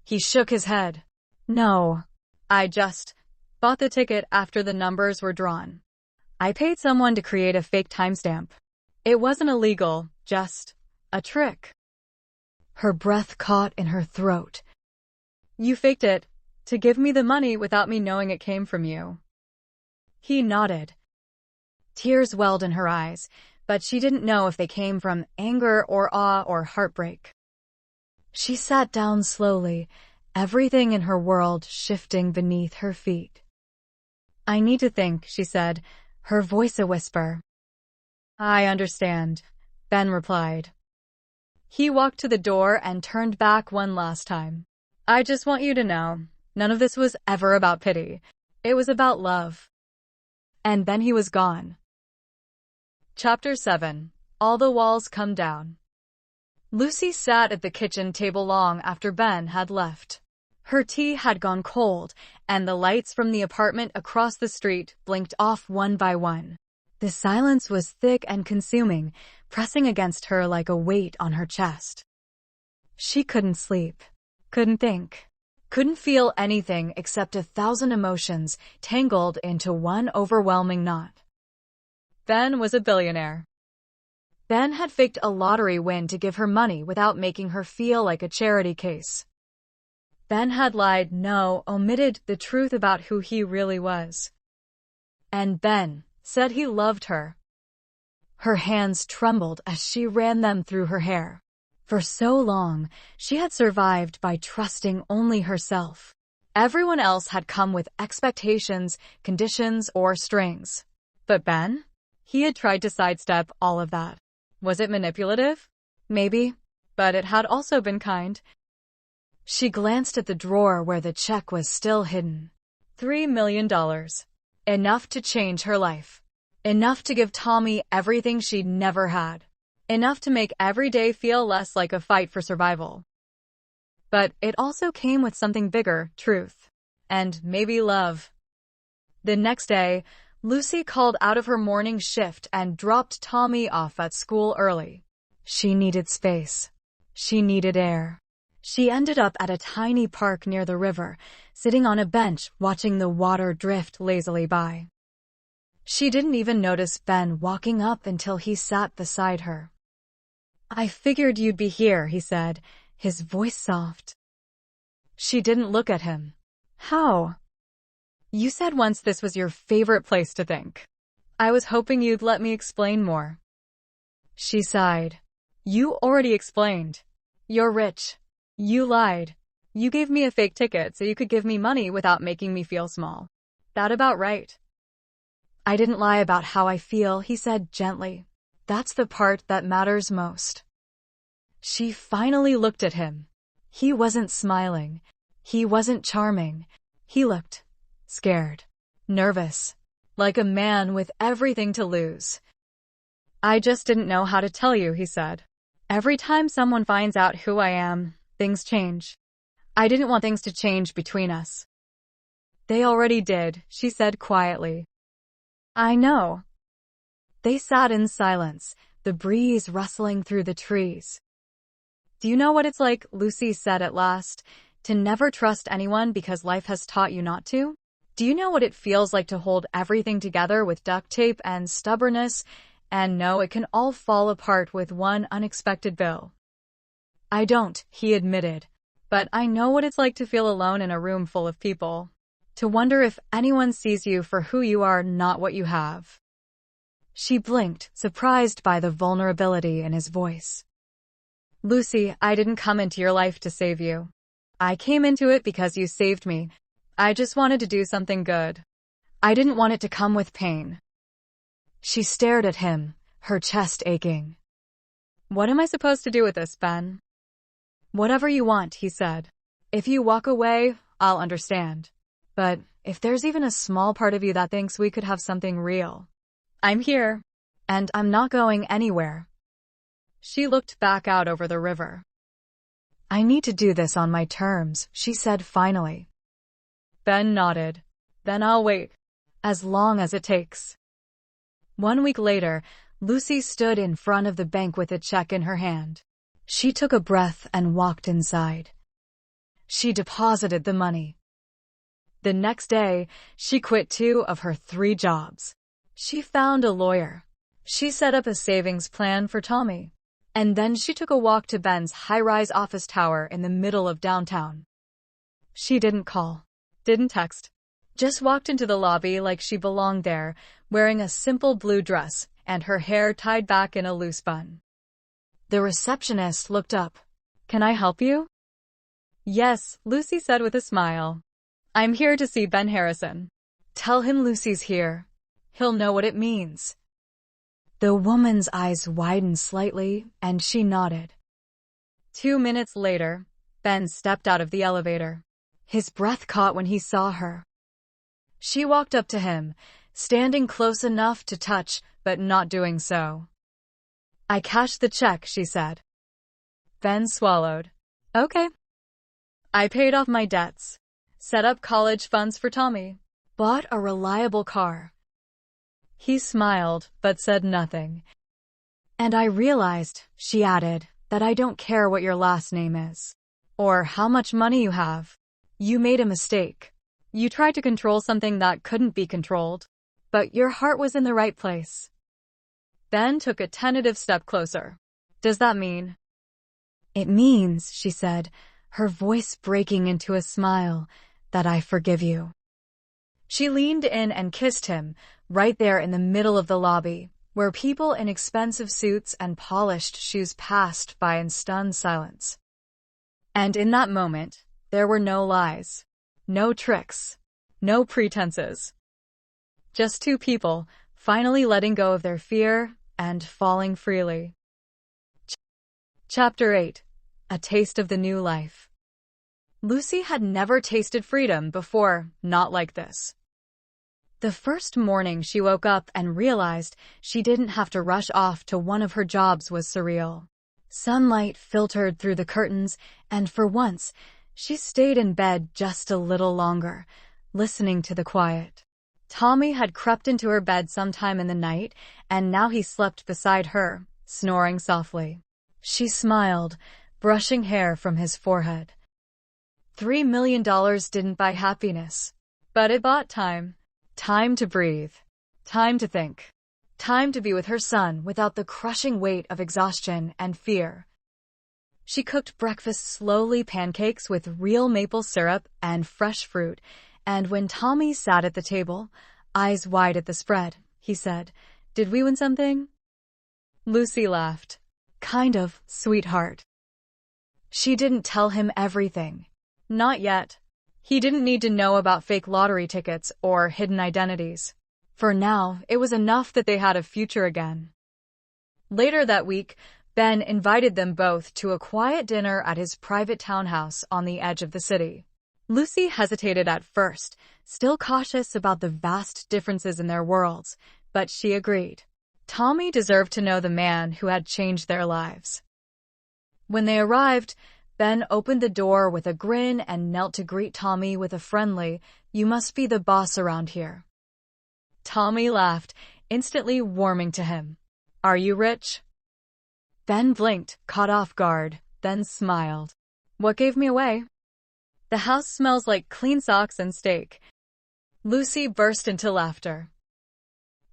S1: He shook his head. No, I just bought the ticket after the numbers were drawn. I paid someone to create a fake timestamp. It wasn't illegal, just a trick. Her breath caught in her throat. You faked it to give me the money without me knowing it came from you. He nodded. Tears welled in her eyes, but she didn't know if they came from anger or awe or heartbreak. She sat down slowly, everything in her world shifting beneath her feet. I need to think, she said, her voice a whisper. I understand, Ben replied. He walked to the door and turned back one last time. I just want you to know, none of this was ever about pity. It was about love. And then he was gone. Chapter 7. All the Walls Come Down. Lucy sat at the kitchen table long after Ben had left. Her tea had gone cold, and the lights from the apartment across the street blinked off one by one. The silence was thick and consuming, pressing against her like a weight on her chest. She couldn't sleep, couldn't think, couldn't feel anything except 1,000 emotions tangled into one overwhelming knot. Ben was a billionaire. Ben had faked a lottery win to give her money without making her feel like a charity case. Ben had omitted the truth about who he really was. And Ben said he loved her. Her hands trembled as she ran them through her hair. For so long, she had survived by trusting only herself. Everyone else had come with expectations, conditions, or strings. But Ben? He had tried to sidestep all of that. Was it manipulative? Maybe, but it had also been kind. She glanced at the drawer where the check was still hidden. $3 million. Enough to change her life. Enough to give Tommy everything she'd never had. Enough to make every day feel less like a fight for survival. But it also came with something bigger, truth. And maybe love. The next day, Lucy called out of her morning shift and dropped Tommy off at school early. She needed space. She needed air. She ended up at a tiny park near the river, sitting on a bench watching the water drift lazily by. She didn't even notice Ben walking up until he sat beside her. I figured you'd be here, he said, his voice soft. She didn't look at him. How? You said once this was your favorite place to think. I was hoping you'd let me explain more. She sighed. You already explained. You're rich. You lied. You gave me a fake ticket so you could give me money without making me feel small. That about right. I didn't lie about how I feel, he said gently. That's the part that matters most. She finally looked at him. He wasn't smiling. He wasn't charming. He looked scared, nervous, like a man with everything to lose. I just didn't know how to tell you, he said. Every time someone finds out who I am, things change. I didn't want things to change between us. They already did, she said quietly. I know. They sat in silence, the breeze rustling through the trees. Do you know what it's like, Lucy said at last, to never trust anyone because life has taught you not to? Do you know what it feels like to hold everything together with duct tape and stubbornness and know it can all fall apart with one unexpected bill? I don't, he admitted, but I know what it's like to feel alone in a room full of people. To wonder if anyone sees you for who you are, not what you have. She blinked, surprised by the vulnerability in his voice. Lucy, I didn't come into your life to save you. I came into it because you saved me. I just wanted to do something good. I didn't want it to come with pain. She stared at him, her chest aching. What am I supposed to do with this, Ben? Whatever you want, he said. If you walk away, I'll understand. But if there's even a small part of you that thinks we could have something real, I'm here, and I'm not going anywhere. She looked back out over the river. I need to do this on my terms, she said finally. Ben nodded. Then I'll wait. As long as it takes. 1 week later, Lucy stood in front of the bank with a check in her hand. She took a breath and walked inside. She deposited the money. The next day, she quit 2 of her 3 jobs. She found a lawyer. She set up a savings plan for Tommy. And then she took a walk to Ben's high-rise office tower in the middle of downtown. She didn't call, didn't text, just walked into the lobby like she belonged there, wearing a simple blue dress and her hair tied back in a loose bun. The receptionist looked up. "Can I help you?" "Yes," Lucy said with a smile. "I'm here to see Ben Harrison." "Tell him Lucy's here. He'll know what it means." The woman's eyes widened slightly, and she nodded. 2 minutes later, Ben stepped out of the elevator. His breath caught when he saw her. She walked up to him, standing close enough to touch, but not doing so. "I cashed the check," she said. Ben swallowed. "Okay." "I paid off my debts, set up college funds for Tommy, bought a reliable car." He smiled, but said nothing. "And I realized," she added, "that I don't care what your last name is, or how much money you have. You made a mistake. You tried to control something that couldn't be controlled, but your heart was in the right place." Ben took a tentative step closer. "Does that mean?" "It means," she said, her voice breaking into a smile, "that I forgive you." She leaned in and kissed him, right there in the middle of the lobby, where people in expensive suits and polished shoes passed by in stunned silence. And in that moment, there were no lies, no tricks, no pretenses. Just two people, finally letting go of their fear and falling freely. Chapter 8. A Taste of the New Life. Lucy had never tasted freedom before, not like this. The first morning she woke up and realized she didn't have to rush off to one of her jobs was surreal. Sunlight filtered through the curtains, and for once, she stayed in bed just a little longer, listening to the quiet. Tommy had crept into her bed sometime in the night, and now he slept beside her, snoring softly. She smiled, brushing hair from his forehead. $3 million didn't buy happiness, but it bought time. Time to breathe. Time to think. Time to be with her son without the crushing weight of exhaustion and fear. She cooked breakfast slowly, pancakes with real maple syrup and fresh fruit, and when Tommy sat at the table, eyes wide at the spread, he said, "Did we win something?" Lucy laughed. "Kind of, sweetheart." She didn't tell him everything. Not yet. He didn't need to know about fake lottery tickets or hidden identities. For now, it was enough that they had a future again. Later that week, Ben invited them both to a quiet dinner at his private townhouse on the edge of the city. Lucy hesitated at first, still cautious about the vast differences in their worlds, but she agreed. Tommy deserved to know the man who had changed their lives. When they arrived, Ben opened the door with a grin and knelt to greet Tommy with a friendly, "You must be the boss around here." Tommy laughed, instantly warming to him. "Are you rich?" Ben blinked, caught off guard, then smiled. "What gave me away?" "The house smells like clean socks and steak." Lucy burst into laughter.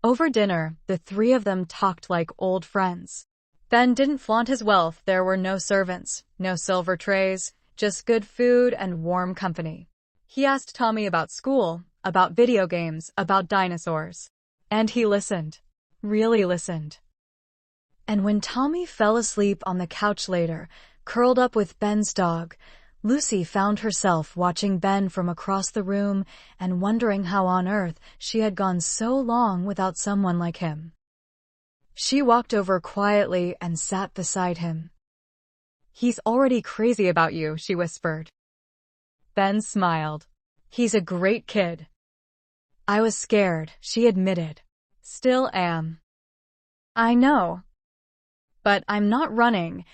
S1: Over dinner, the three of them talked like old friends. Ben didn't flaunt his wealth. There were no servants, no silver trays, just good food and warm company. He asked Tommy about school, about video games, about dinosaurs. And he listened. Really listened. And when Tommy fell asleep on the couch later, curled up with Ben's dog, Lucy found herself watching Ben from across the room and wondering how on earth she had gone so long without someone like him. She walked over quietly and sat beside him. "He's already crazy about you," she whispered. Ben smiled. "He's a great kid." "I was scared," she admitted. "Still am." "I know. But I'm not running."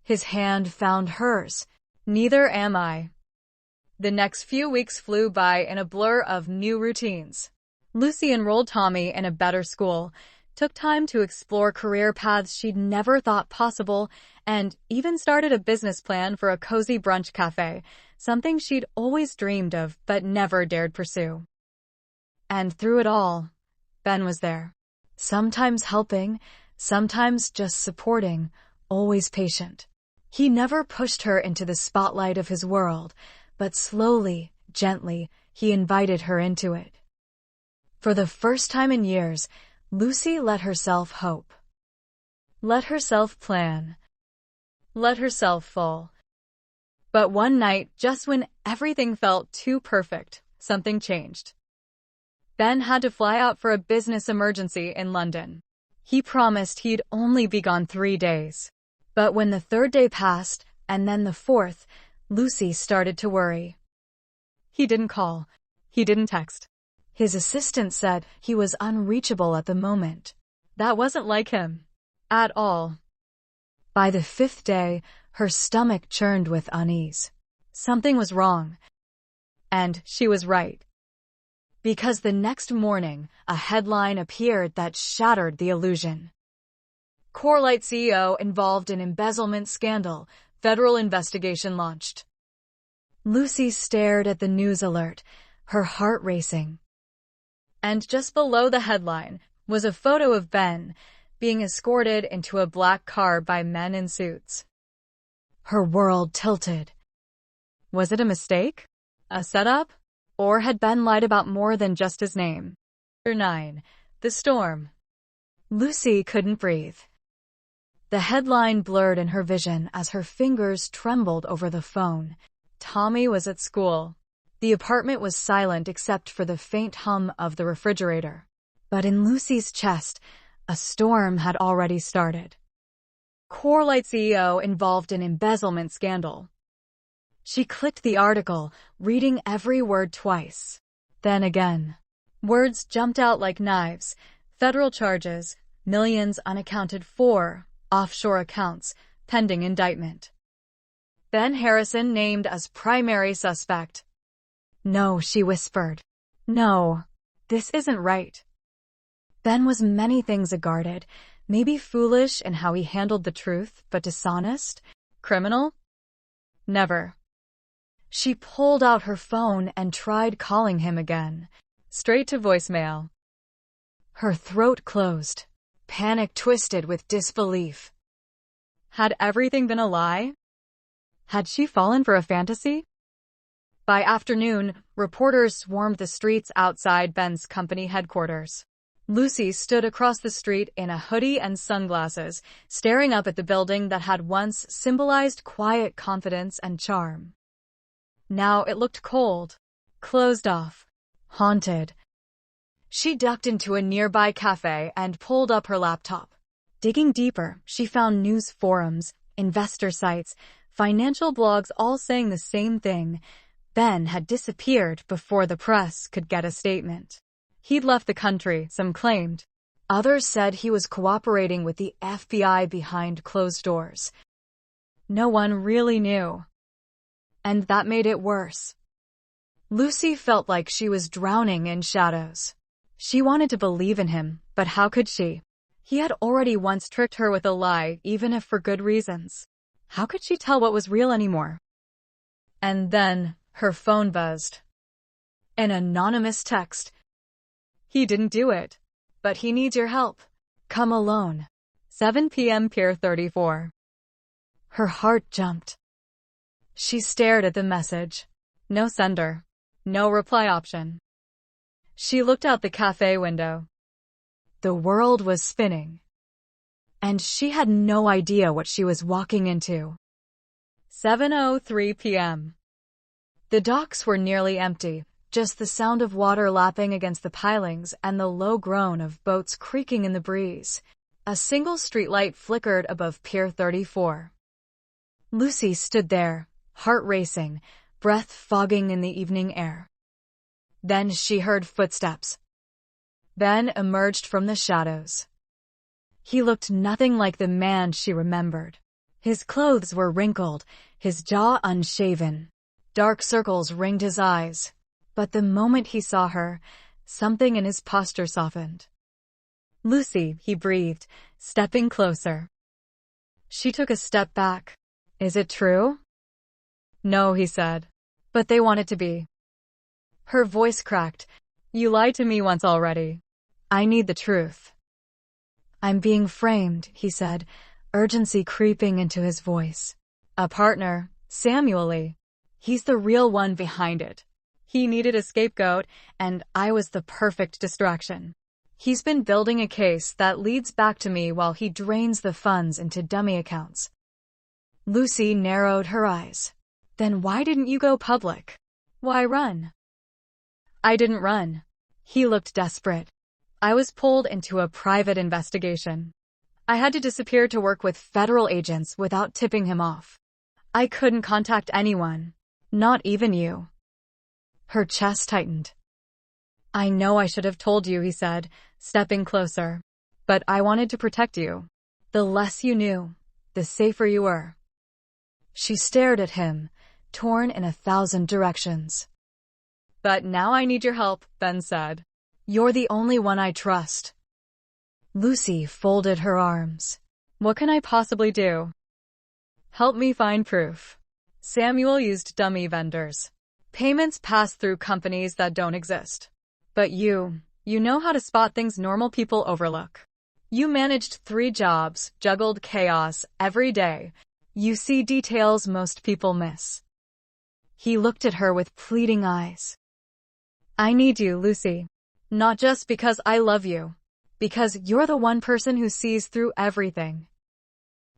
S1: His hand found hers. "Neither am I." The next few weeks flew by in a blur of new routines. Lucy enrolled Tommy in a better school, took time to explore career paths she'd never thought possible, and even started a business plan for a cozy brunch cafe, something she'd always dreamed of but never dared pursue. And through it all, Ben was there. Sometimes helping, sometimes just supporting, always patient. He never pushed her into the spotlight of his world, but slowly, gently, he invited her into it. For the first time in years, Lucy let herself hope. Let herself plan. Let herself fall. But one night, just when everything felt too perfect, something changed. Ben had to fly out for a business emergency in London. He promised he'd only be gone 3 days. But when the 3rd day passed, and then the 4th, Lucy started to worry. He didn't call. He didn't text. His assistant said he was unreachable at the moment. That wasn't like him. At all. By the 5th day, her stomach churned with unease. Something was wrong. And she was right. Because the next morning, a headline appeared that shattered the illusion. Corelight CEO involved in embezzlement scandal. Federal investigation launched. Lucy stared at the news alert, her heart racing. And just below the headline was a photo of Ben being escorted into a black car by men in suits. Her world tilted. Was it a mistake? A setup? Or had Ben lied about more than just his name? Chapter 9. The Storm. Lucy couldn't breathe. The headline blurred in her vision as her fingers trembled over the phone. Tommy was at school. The apartment was silent except for the faint hum of the refrigerator. But in Lucy's chest, a storm had already started. Corelight CEO involved in embezzlement scandal. She clicked the article, reading every word twice. Then again. Words jumped out like knives. Federal charges, millions unaccounted for, offshore accounts, pending indictment. Ben Harrison named as primary suspect. No, she whispered. No, this isn't right. Ben was many things guarded, maybe foolish in how he handled the truth, but dishonest? Criminal? Never. She pulled out her phone and tried calling him again. Straight to voicemail. Her throat closed. Panic twisted with disbelief. Had everything been a lie? Had she fallen for a fantasy? By afternoon, reporters swarmed the streets outside Ben's company headquarters. Lucy stood across the street in a hoodie and sunglasses, staring up at the building that had once symbolized quiet confidence and charm. Now it looked cold, closed off, haunted. She ducked into a nearby cafe and pulled up her laptop. Digging deeper, she found news forums, investor sites, financial blogs all saying the same thing. Ben had disappeared before the press could get a statement. He'd left the country, some claimed. Others said he was cooperating with the FBI behind closed doors. No one really knew. And that made it worse. Lucy felt like she was drowning in shadows. She wanted to believe in him, but how could she? He had already once tricked her with a lie, even if for good reasons. How could she tell what was real anymore? And then, her phone buzzed. An anonymous text. He didn't do it. But he needs your help. Come alone. 7 p.m. Pier 34. Her heart jumped. She stared at the message. No sender. No reply option. She looked out the cafe window. The world was spinning. And she had no idea what she was walking into. 7:03 p.m. The docks were nearly empty, just the sound of water lapping against the pilings and the low groan of boats creaking in the breeze. A single streetlight flickered above Pier 34. Lucy stood there, heart racing, breath fogging in the evening air. Then she heard footsteps. Ben emerged from the shadows. He looked nothing like the man she remembered. His clothes were wrinkled, his jaw unshaven. Dark circles ringed his eyes. But the moment he saw her, something in his posture softened. Lucy, he breathed, stepping closer. She took a step back. Is it true? No, he said. But they want it to be. Her voice cracked. You lied to me once already. I need the truth. I'm being framed, he said, urgency creeping into his voice. A partner, Samuel Lee. He's the real one behind it. He needed a scapegoat, and I was the perfect distraction. He's been building a case that leads back to me while he drains the funds into dummy accounts. Lucy narrowed her eyes. Then why didn't you go public? Why run? I didn't run. He looked desperate. I was pulled into a private investigation. I had to disappear to work with federal agents without tipping him off. I couldn't contact anyone, not even you. Her chest tightened. I know I should have told you, he said, stepping closer. But I wanted to protect you. The less you knew, the safer you were. She stared at him, torn in 1,000 directions. But now I need your help, Ben said. You're the only one I trust. Lucy folded her arms. What can I possibly do? Help me find proof. Samuel used dummy vendors. Payments pass through companies that don't exist. But you know how to spot things normal people overlook. You managed 3 jobs, juggled chaos every day. You see details most people miss. He looked at her with pleading eyes. I need you, Lucy. Not just because I love you. Because you're the one person who sees through everything.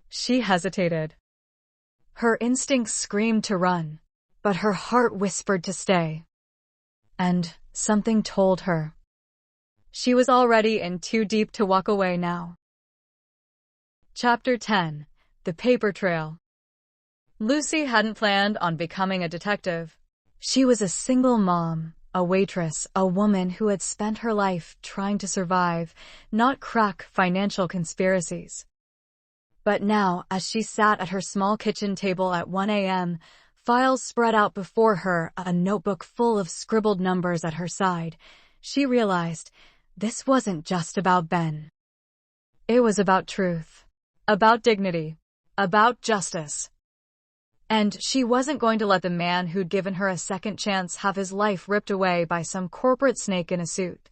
S1: She hesitated. Her instincts screamed to run, but her heart whispered to stay. And something told her. She was already in too deep to walk away now. Chapter 10. The Paper Trail. Lucy hadn't planned on becoming a detective. She was a single mom, a waitress, a woman who had spent her life trying to survive, not crack financial conspiracies. But now, as she sat at her small kitchen table at 1 a.m., files spread out before her, a notebook full of scribbled numbers at her side, she realized this wasn't just about Ben. It was about truth, about dignity, about justice. And she wasn't going to let the man who'd given her a second chance have his life ripped away by some corporate snake in a suit.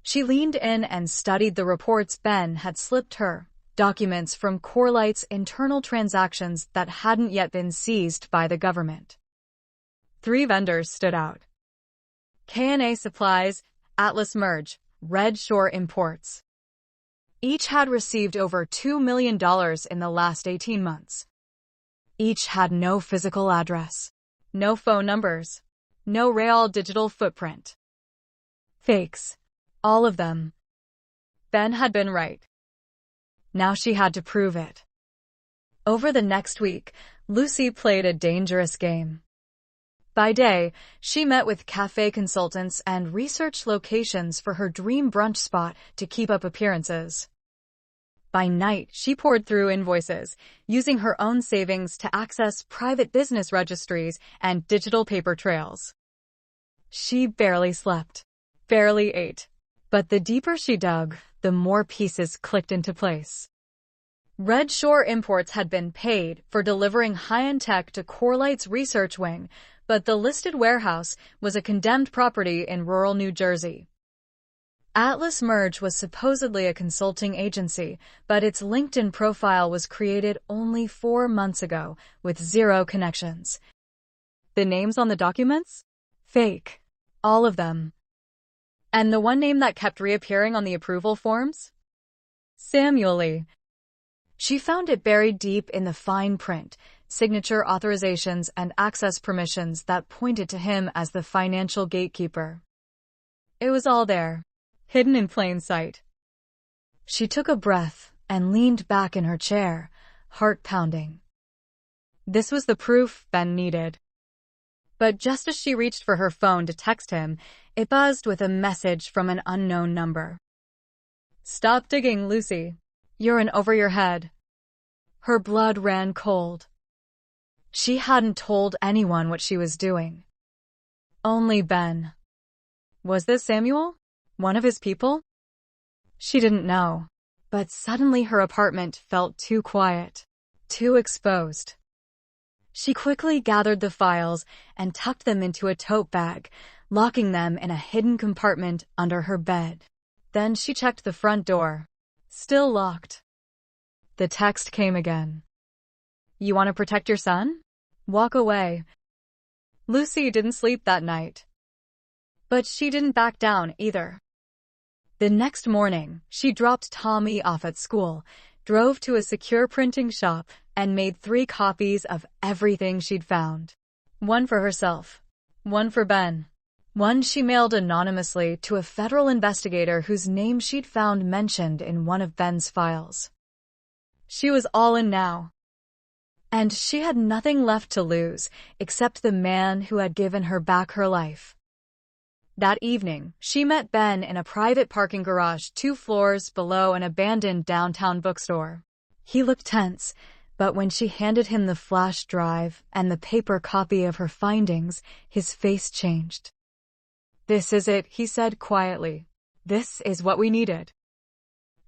S1: She leaned in and studied the reports Ben had slipped her, documents from Corlight's internal transactions that hadn't yet been seized by the government. 3 vendors stood out. K&A Supplies, Atlas Merge, Red Shore Imports. Each had received over $2 million in the last 18 months. Each had no physical address, no phone numbers, no real digital footprint. Fakes. All of them. Ben had been right. Now she had to prove it. Over the next week, Lucy played a dangerous game. By day, she met with cafe consultants and researched locations for her dream brunch spot to keep up appearances. By night, she poured through invoices, using her own savings to access private business registries and digital paper trails. She barely slept, barely ate, but the deeper she dug, the more pieces clicked into place. Red Shore Imports had been paid for delivering high-end tech to Corlight's research wing, but the listed warehouse was a condemned property in rural New Jersey. Atlas Merge was supposedly a consulting agency, but its LinkedIn profile was created only 4 months ago, with 0 connections. The names on the documents? Fake. All of them. And the one name that kept reappearing on the approval forms? Samuel Lee. She found it buried deep in the fine print, signature authorizations and access permissions that pointed to him as the financial gatekeeper. It was all there. Hidden in plain sight. She took a breath and leaned back in her chair, heart pounding. This was the proof Ben needed. But just as she reached for her phone to text him, it buzzed with a message from an unknown number. Stop digging, Lucy. You're in over your head. Her blood ran cold. She hadn't told anyone what she was doing. Only Ben. Was this Samuel? One of his people? She didn't know, but suddenly her apartment felt too quiet, too exposed. She quickly gathered the files and tucked them into a tote bag, locking them in a hidden compartment under her bed. Then she checked the front door. Still locked. The text came again. You want to protect your son? Walk away. Lucy didn't sleep that night. But she didn't back down either. The next morning, she dropped Tommy off at school, drove to a secure printing shop, and made 3 copies of everything she'd found. One for herself. One for Ben. One she mailed anonymously to a federal investigator whose name she'd found mentioned in one of Ben's files. She was all in now. And she had nothing left to lose except the man who had given her back her life. That evening, she met Ben in a private parking garage 2 floors below an abandoned downtown bookstore. He looked tense, but when she handed him the flash drive and the paper copy of her findings, his face changed. This is it, he said quietly. This is what we needed.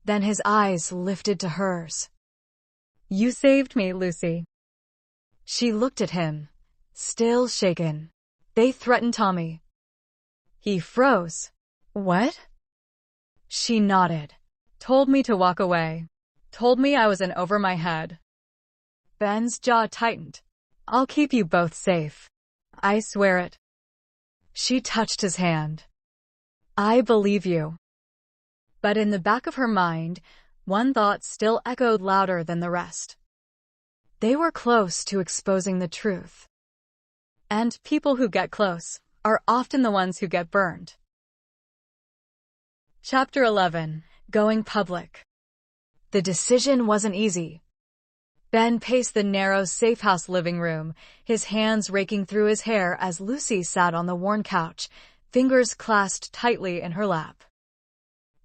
S1: Then his eyes lifted to hers. You saved me, Lucy. She looked at him, still shaken. They threatened Tommy. He froze. What? She nodded. Told me to walk away. Told me I was in over my head. Ben's jaw tightened. I'll keep you both safe. I swear it. She touched his hand. I believe you. But in the back of her mind, one thought still echoed louder than the rest. They were close to exposing the truth. And people who get close are often the ones who get burned. Chapter 11. Going public. The decision wasn't easy. Ben paced the narrow safe-house living room, his hands raking through his hair as Lucy sat on the worn couch, fingers clasped tightly in her lap.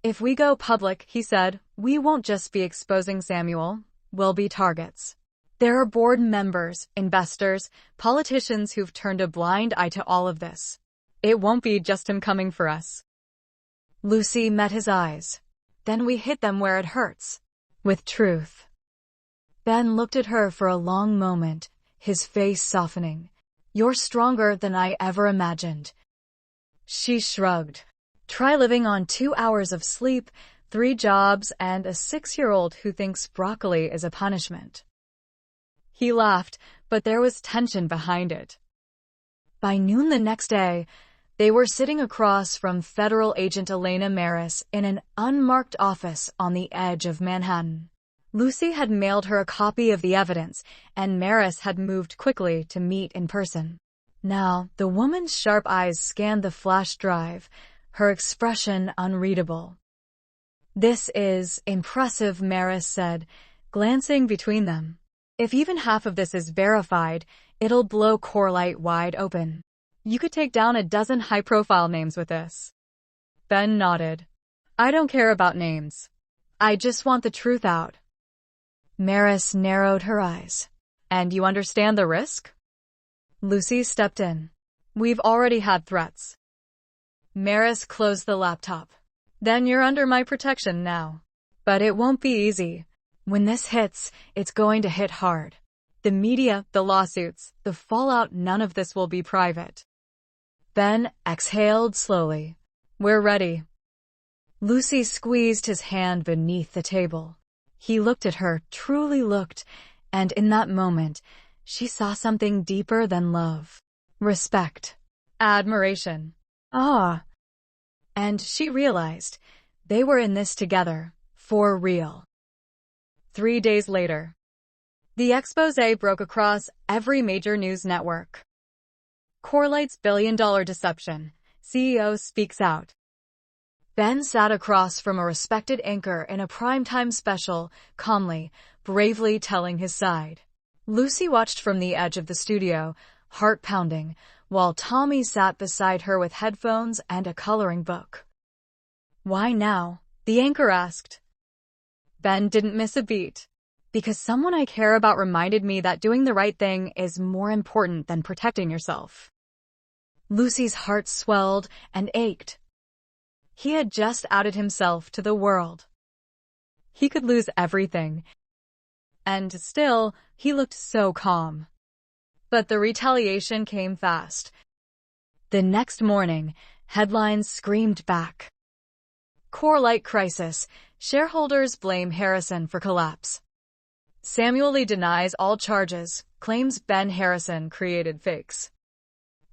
S1: If we go public, he said, we won't just be exposing Samuel, we'll be targets. There are board members, investors, politicians who've turned a blind eye to all of this. It won't be just him coming for us. Lucy met his eyes. Then we hit them where it hurts. With truth. Ben looked at her for a long moment, his face softening. You're stronger than I ever imagined. She shrugged. Try living on 2 hours of sleep, 3 jobs, and a 6-year-old who thinks broccoli is a punishment. He laughed, but there was tension behind it. By noon the next day, they were sitting across from federal agent Elena Maris in an unmarked office on the edge of Manhattan. Lucy had mailed her a copy of the evidence, and Maris had moved quickly to meet in person. Now, the woman's sharp eyes scanned the flash drive, her expression unreadable. This is impressive, Maris said, glancing between them. If even half of this is verified, it'll blow Corelight wide open. You could take down a dozen high-profile names with this. Ben nodded. I don't care about names. I just want the truth out. Maris narrowed her eyes. And you understand the risk? Lucy stepped in. We've already had threats. Maris closed the laptop. Then you're under my protection now. But it won't be easy. When this hits, it's going to hit hard. The media, the lawsuits, the fallout, none of this will be private. Ben exhaled slowly. We're ready. Lucy squeezed his hand beneath the table. He looked at her, truly looked, and in that moment, she saw something deeper than love. Respect. Admiration. Awe. And she realized they were in this together, for real. 3 days later, the expose broke across every major news network. Corelight's billion-dollar deception. CEO speaks out. Ben sat across from a respected anchor in a primetime special, calmly, bravely telling his side. Lucy watched from the edge of the studio, heart pounding, while Tommy sat beside her with headphones and a coloring book. Why now? The anchor asked. Ben didn't miss a beat. Because someone I care about reminded me that doing the right thing is more important than protecting yourself. Lucy's heart swelled and ached. He had just outed himself to the world. He could lose everything. And still, he looked so calm. But the retaliation came fast. The next morning, headlines screamed back. Core Light crisis. Shareholders blame Harrison for collapse. Samuel Lee denies all charges, claims Ben Harrison created fakes.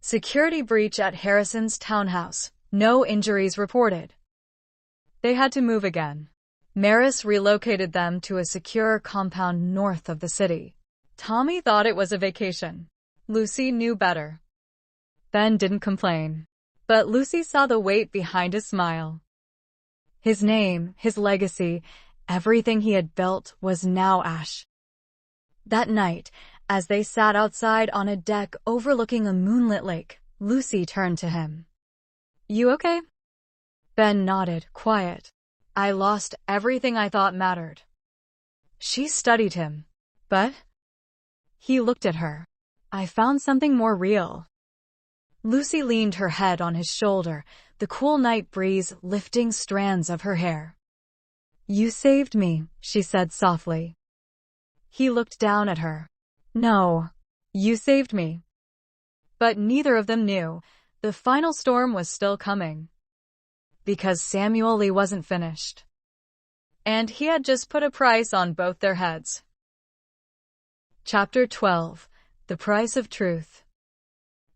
S1: Security breach at Harrison's townhouse. No injuries reported. They had to move again. Maris relocated them to a secure compound north of the city. Tommy thought it was a vacation. Lucy knew better. Ben didn't complain. But Lucy saw the weight behind his smile. His name, his legacy, everything he had built was now ash. That night, as they sat outside on a deck overlooking a moonlit lake, Lucy turned to him. "You okay?" Ben nodded, quiet. "I lost everything I thought mattered." She studied him. "But?" He looked at her. "I found something more real." Lucy leaned her head on his shoulder, the cool night breeze lifting strands of her hair. "You saved me," she said softly. He looked down at her. "No, you saved me." But neither of them knew the final storm was still coming. Because Samuel Lee wasn't finished. And he had just put a price on both their heads. Chapter 12. The Price of Truth.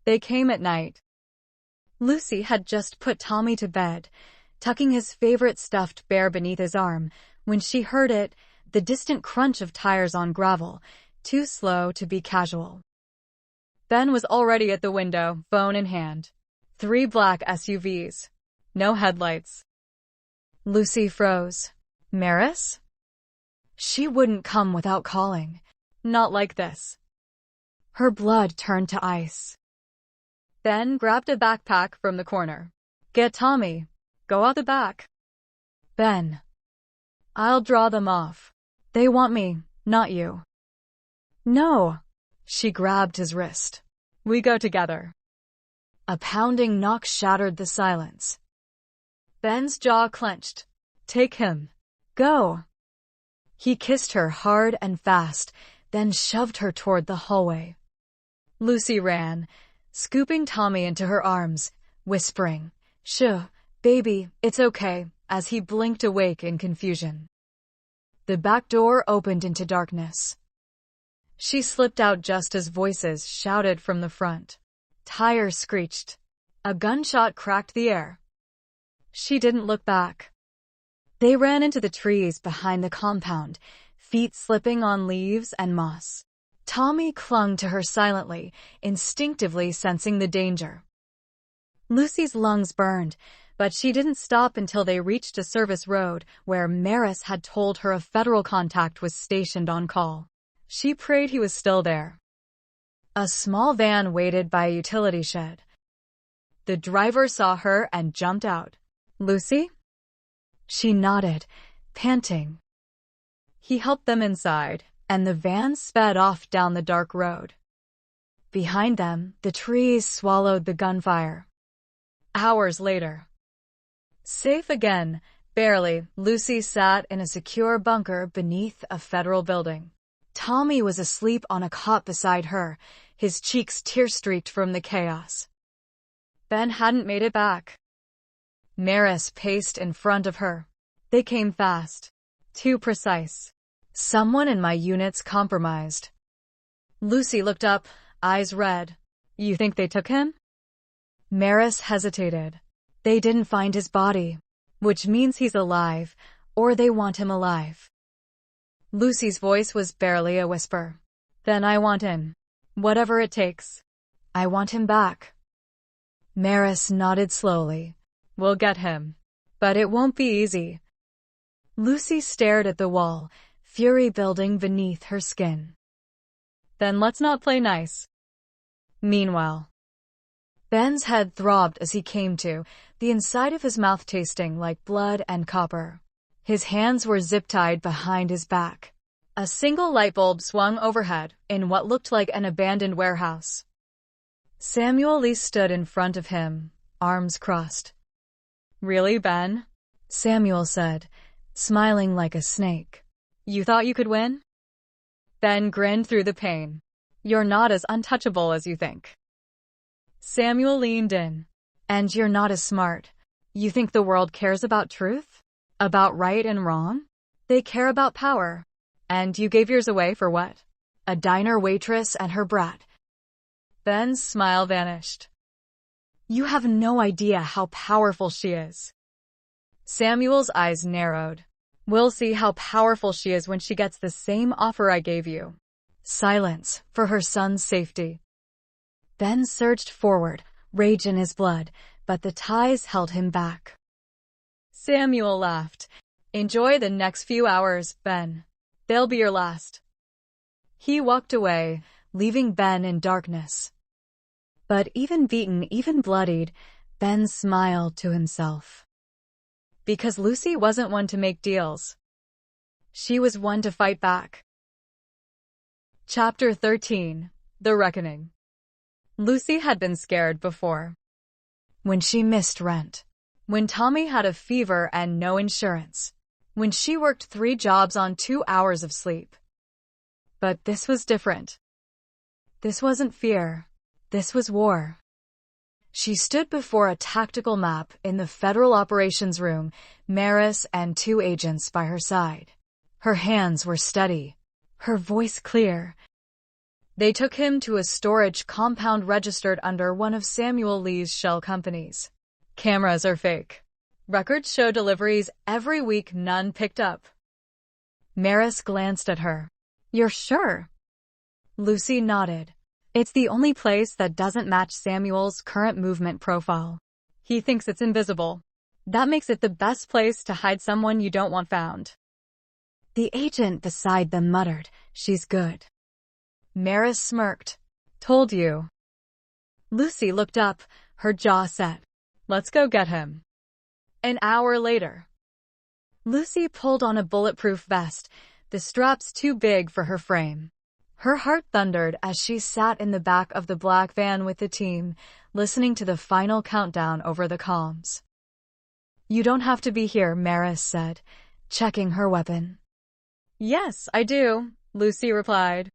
S1: They came at night. Lucy had just put Tommy to bed, tucking his favorite stuffed bear beneath his arm, when she heard it, the distant crunch of tires on gravel, too slow to be casual. Ben was already at the window, phone in hand. 3 black SUVs. No headlights. Lucy froze. Maris? She wouldn't come without calling. Not like this. Her blood turned to ice. Ben grabbed a backpack from the corner. "Get Tommy. Go out the back." "Ben. I'll draw them off. They want me, not you." "No." She grabbed his wrist. "We go together." A pounding knock shattered the silence. Ben's jaw clenched. "Take him. Go." He kissed her hard and fast, then shoved her toward the hallway. Lucy ran, scooping Tommy into her arms, whispering, "Shh, baby, it's okay," as he blinked awake in confusion. The back door opened into darkness. She slipped out just as voices shouted from the front. Tires screeched. A gunshot cracked the air. She didn't look back. They ran into the trees behind the compound, feet slipping on leaves and moss. Tommy clung to her silently, instinctively sensing the danger. Lucy's lungs burned, but she didn't stop until they reached a service road where Maris had told her a federal contact was stationed on call. She prayed he was still there. A small van waited by a utility shed. The driver saw her and jumped out. "Lucy?" She nodded, panting. He helped them inside, and the van sped off down the dark road. Behind them, the trees swallowed the gunfire. Hours later. Safe again, barely, Lucy sat in a secure bunker beneath a federal building. Tommy was asleep on a cot beside her, his cheeks tear-streaked from the chaos. Ben hadn't made it back. Maris paced in front of her. They came fast. Too precise. "Someone in my unit's compromised." Lucy looked up, eyes red. "You think they took him?" Maris hesitated. "They didn't find his body, which means he's alive, or they want him alive." Lucy's voice was barely a whisper. "Then I want in. Whatever it takes. I want him back." Maris nodded slowly. "We'll get him. But it won't be easy." Lucy stared at the wall, fury building beneath her skin. "Then let's not play nice." Meanwhile, Ben's head throbbed as he came to, the inside of his mouth tasting like blood and copper. His hands were zip-tied behind his back. A single light bulb swung overhead in what looked like an abandoned warehouse. Samuel Lee stood in front of him, arms crossed. "Really, Ben?" Samuel said, smiling like a snake. "You thought you could win?" Ben grinned through the pain. "You're not as untouchable as you think." Samuel leaned in. "And you're not as smart." You think the world cares about truth? About right and wrong? They care about power. And you gave yours away for what? A diner waitress and her brat. Ben's smile vanished. You have no idea how powerful she is. Samuel's eyes narrowed. We'll see how powerful she is when she gets the same offer I gave you. Silence, for her son's safety. Ben surged forward, rage in his blood, but the ties held him back. Samuel laughed. Enjoy the next few hours, Ben. They'll be your last. He walked away, leaving Ben in darkness. But even beaten, even bloodied, Ben smiled to himself. Because Lucy wasn't one to make deals. She was one to fight back. Chapter 13. The Reckoning. Lucy had been scared before. When she missed rent. When Tommy had a fever and no insurance. When she worked 3 jobs on 2 hours of sleep. But this was different. This wasn't fear. This was war. She stood before a tactical map in the Federal Operations Room, Maris and 2 agents by her side. Her hands were steady, her voice clear. They took him to a storage compound registered under one of Samuel Lee's shell companies. Cameras are fake. Records show deliveries every week, none picked up. Maris glanced at her. You're sure? Lucy nodded. It's the only place that doesn't match Samuel's current movement profile. He thinks it's invisible. That makes it the best place to hide someone you don't want found. The agent beside them muttered, She's good. Maris smirked. Told you. Lucy looked up, her jaw set. Let's go get him. An hour later. Lucy pulled on a bulletproof vest, the straps too big for her frame. Her heart thundered as she sat in the back of the black van with the team, listening to the final countdown over the comms. You don't have to be here, Maris said, checking her weapon. Yes, I do, Lucy replied.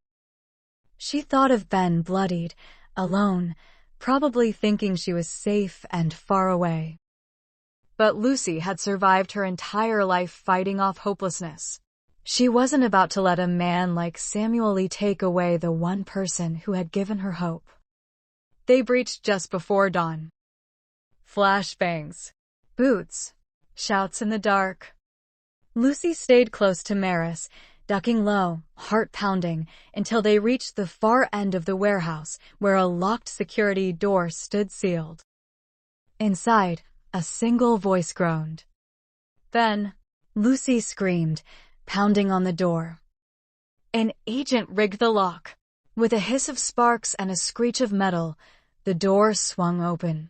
S1: She thought of Ben bloodied, alone, probably thinking she was safe and far away. But Lucy had survived her entire life fighting off hopelessness. She wasn't about to let a man like Samuel Lee take away the one person who had given her hope. They breached just before dawn. Flashbangs. Boots. Shouts in the dark. Lucy stayed close to Maris, ducking low, heart pounding, until they reached the far end of the warehouse, where a locked security door stood sealed. Inside, a single voice groaned. Ben. Lucy screamed, pounding on the door. An agent rigged the lock. With a hiss of sparks and a screech of metal, the door swung open.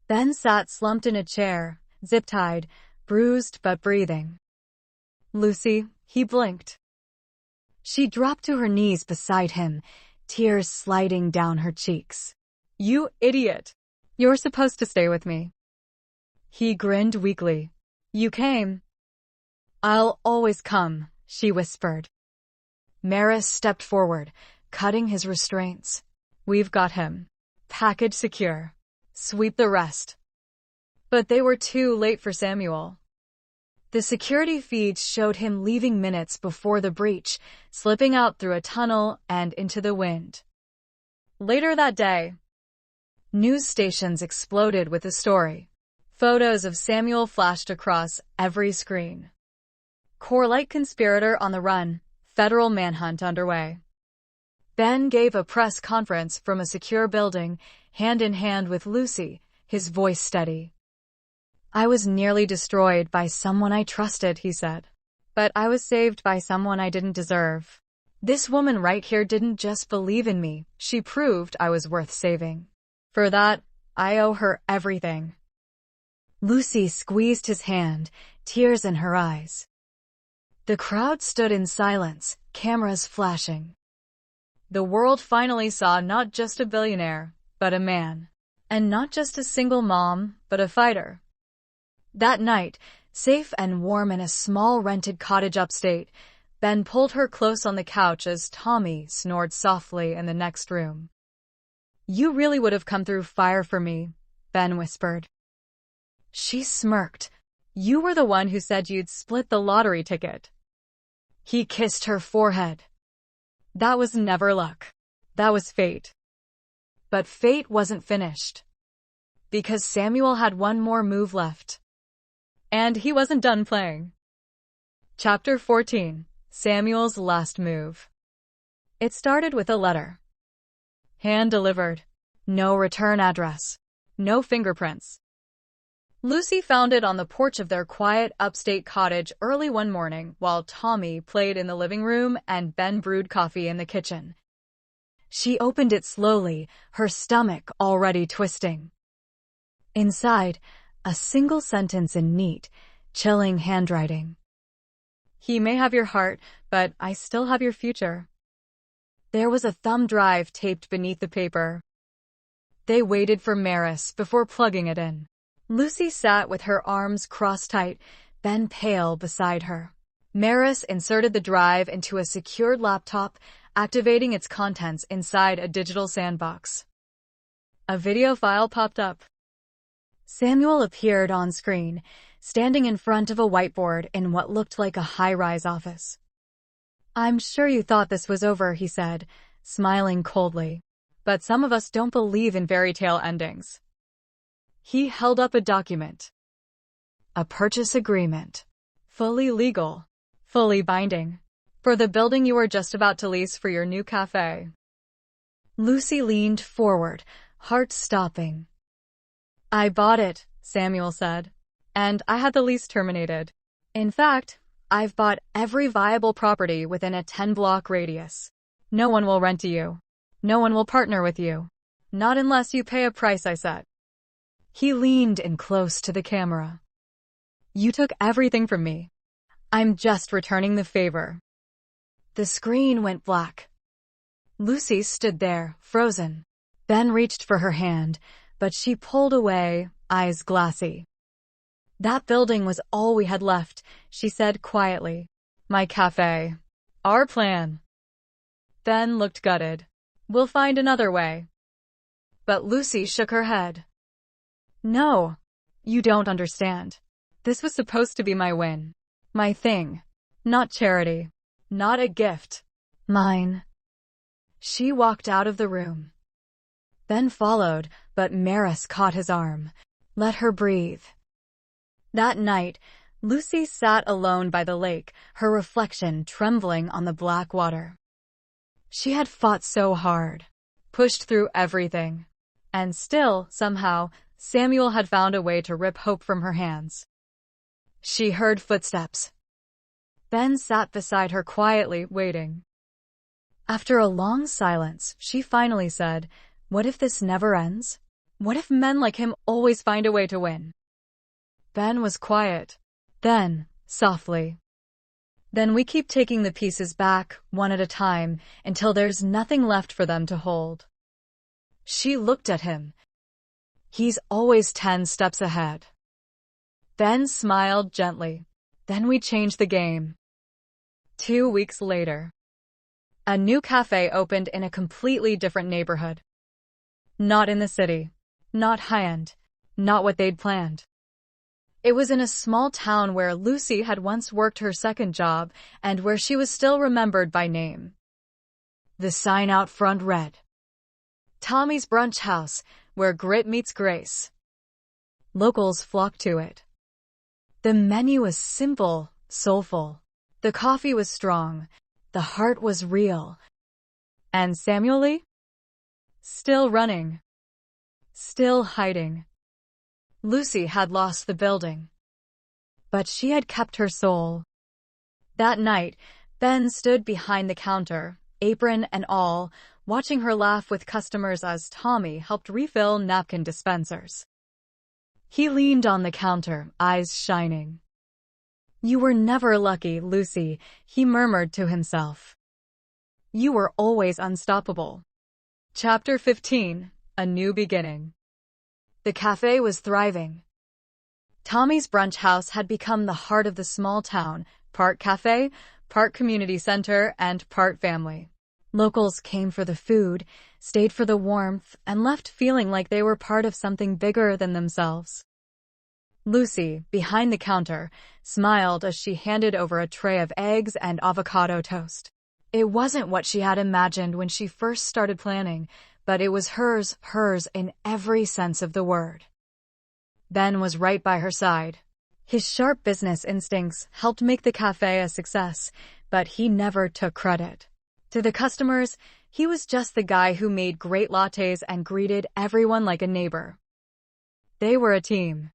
S1: Ben sat slumped in a chair, zip-tied, bruised but breathing. Lucy, he blinked. She dropped to her knees beside him, tears sliding down her cheeks. You idiot! You're supposed to stay with me. He grinned weakly. You came. I'll always come, she whispered. Maris stepped forward, cutting his restraints. We've got him. Package secure. Sweep the rest. But they were too late for Samuel. The security feeds showed him leaving minutes before the breach, slipping out through a tunnel and into the wind. Later that day, news stations exploded with the story. Photos of Samuel flashed across every screen. Corelight conspirator on the run, federal manhunt underway. Ben gave a press conference from a secure building, hand in hand with Lucy, his voice steady. I was nearly destroyed by someone I trusted, he said. But I was saved by someone I didn't deserve. This woman right here didn't just believe in me, she proved I was worth saving. For that, I owe her everything. Lucy squeezed his hand, tears in her eyes. The crowd stood in silence, cameras flashing. The world finally saw not just a billionaire, but a man. And not just a single mom, but a fighter. That night, safe and warm in a small rented cottage upstate, Ben pulled her close on the couch as Tommy snored softly in the next room. You really would have come through fire for me, Ben whispered. She smirked. You were the one who said you'd split the lottery ticket. He kissed her forehead. That was never luck. That was fate. But fate wasn't finished. Because Samuel had one more move left. And he wasn't done playing. Chapter 14. Samuel's last move. It started with a letter. Hand-delivered. No return address. No fingerprints. Lucy found it on the porch of their quiet upstate cottage early one morning while Tommy played in the living room and Ben brewed coffee in the kitchen. She opened it slowly, her stomach already twisting. Inside, a single sentence in neat, chilling handwriting. He may have your heart, but I still have your future. There was a thumb drive taped beneath the paper. They waited for Maris before plugging it in. Lucy sat with her arms crossed tight, Ben pale beside her. Maris inserted the drive into a secured laptop, activating its contents inside a digital sandbox. A video file popped up. Samuel appeared on screen, standing in front of a whiteboard in what looked like a high-rise office. I'm sure you thought this was over, he said, smiling coldly. But some of us don't believe in fairy tale endings. He held up a document. A purchase agreement. Fully legal. Fully binding. For the building you are just about to lease for your new cafe. Lucy leaned forward, heart stopping. I bought it, Samuel said. And I had the lease terminated. In fact, I've bought every viable property within a 10-block radius. No one will rent to you. No one will partner with you. Not unless you pay a price I set. He leaned in close to the camera. You took everything from me. I'm just returning the favor. The screen went black. Lucy stood there, frozen. Ben reached for her hand, but she pulled away, eyes glassy. That building was all we had left, she said quietly. My cafe. Our plan. Ben looked gutted. We'll find another way. But Lucy shook her head. No, you don't understand. This was supposed to be my win. My thing. Not charity. Not a gift. Mine. She walked out of the room. Ben followed, but Maris caught his arm. Let her breathe. That night, Lucy sat alone by the lake, her reflection trembling on the black water. She had fought so hard, pushed through everything, and still, somehow, Samuel had found a way to rip hope from her hands. She heard footsteps. Ben sat beside her quietly, waiting. After a long silence, she finally said, What if this never ends? What if men like him always find a way to win? Ben was quiet. Then, softly. Then we keep taking the pieces back, one at a time, until there's nothing left for them to hold. She looked at him. He's always 10 steps ahead. Ben smiled gently. Then we changed the game. 2 weeks later. A new cafe opened in a completely different neighborhood. Not in the city. Not high-end. Not what they'd planned. It was in a small town where Lucy had once worked her second job and where she was still remembered by name. The sign out front read, Tommy's Brunch House, where grit meets grace. Locals flocked to it. The menu was simple, soulful. The coffee was strong. The heart was real. And Samuel Lee? Still running. Still hiding. Lucy had lost the building. But she had kept her soul. That night, Ben stood behind the counter, apron and all, watching her laugh with customers as Tommy helped refill napkin dispensers. He leaned on the counter, eyes shining. You were never lucky, Lucy, he murmured to himself. You were always unstoppable. Chapter 15. A New Beginning. The cafe was thriving. Tommy's Brunch House had become the heart of the small town, part cafe, part community center, and part family. Locals came for the food, stayed for the warmth, and left feeling like they were part of something bigger than themselves. Lucy, behind the counter, smiled as she handed over a tray of eggs and avocado toast. It wasn't what she had imagined when she first started planning, but it was hers in every sense of the word. Ben was right by her side. His sharp business instincts helped make the cafe a success, but he never took credit. To the customers, he was just the guy who made great lattes and greeted everyone like a neighbor. They were a team.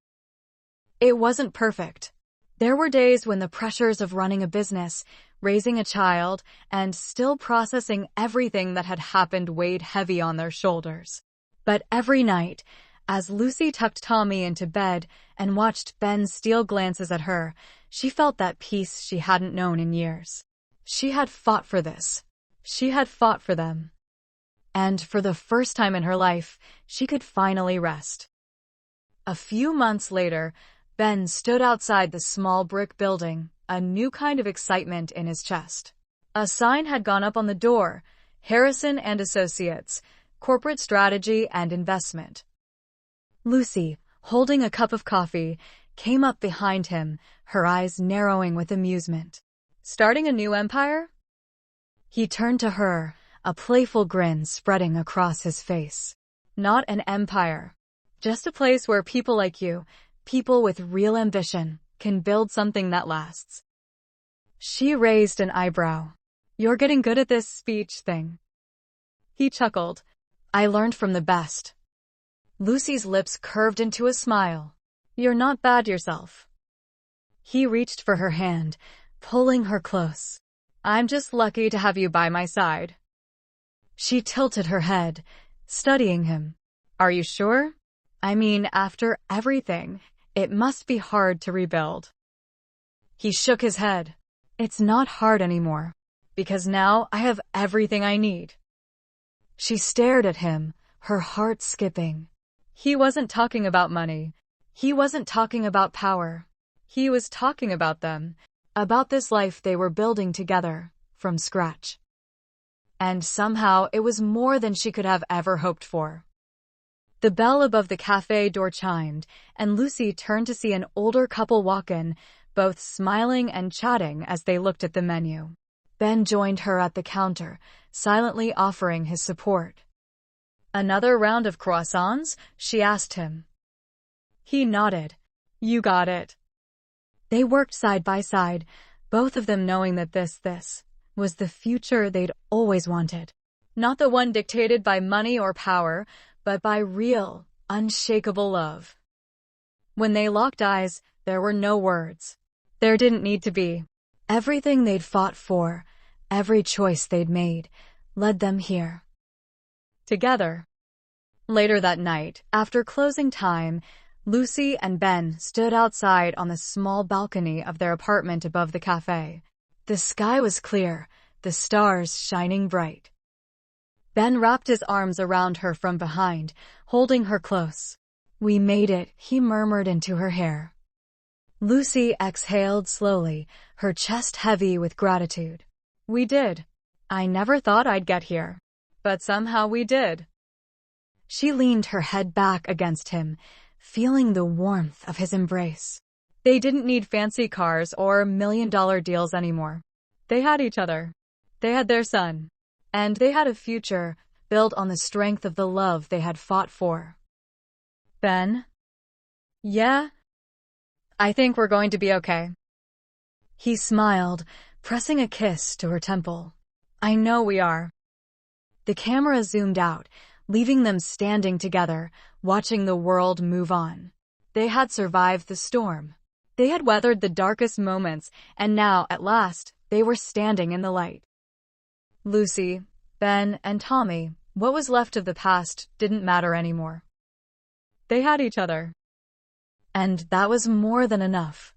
S1: It wasn't perfect. There were days when the pressures of running a business, raising a child, and still processing everything that had happened weighed heavy on their shoulders. But every night, as Lucy tucked Tommy into bed and watched Ben steal glances at her, she felt that peace she hadn't known in years. She had fought for this. She had fought for them. And for the first time in her life, she could finally rest. A few months later, Ben stood outside the small brick building, a new kind of excitement in his chest. A sign had gone up on the door, Harrison and Associates, Corporate Strategy and Investment. Lucy, holding a cup of coffee, came up behind him, her eyes narrowing with amusement. Starting a new empire? He turned to her, a playful grin spreading across his face. Not an empire. Just a place where people like you, people with real ambition, can build something that lasts. She raised an eyebrow. You're getting good at this speech thing. He chuckled. I learned from the best. Lucy's lips curved into a smile. You're not bad yourself. He reached for her hand, pulling her close. I'm just lucky to have you by my side. She tilted her head, studying him. Are you sure? I mean, after everything, it must be hard to rebuild. He shook his head. It's not hard anymore, because now I have everything I need. She stared at him, her heart skipping. He wasn't talking about money. He wasn't talking about power. He was talking about them, about this life they were building together, from scratch. And somehow it was more than she could have ever hoped for. The bell above the cafe door chimed, and Lucy turned to see an older couple walk in, both smiling and chatting as they looked at the menu. Ben joined her at the counter, silently offering his support. Another round of croissants? She asked him. He nodded. You got it. They worked side by side, both of them knowing that this was the future they'd always wanted. Not the one dictated by money or power, but by real, unshakable love. When they locked eyes, there were no words. There didn't need to be. Everything they'd fought for, every choice they'd made, led them here. Together. Later that night, after closing time, Lucy and Ben stood outside on the small balcony of their apartment above the cafe. The sky was clear, the stars shining bright. Ben wrapped his arms around her from behind, holding her close. We made it, he murmured into her hair. Lucy exhaled slowly, her chest heavy with gratitude. We did. I never thought I'd get here. But somehow we did. She leaned her head back against him, feeling the warmth of his embrace. They didn't need fancy cars or million-dollar deals anymore. They had each other. They had their son. And they had a future built on the strength of the love they had fought for. Ben? Yeah? I think we're going to be okay. He smiled, pressing a kiss to her temple. I know we are. The camera zoomed out, leaving them standing together, watching the world move on. They had survived the storm. They had weathered the darkest moments, and now, at last, they were standing in the light. Lucy, Ben, and Tommy, what was left of the past, didn't matter anymore. They had each other. And that was more than enough.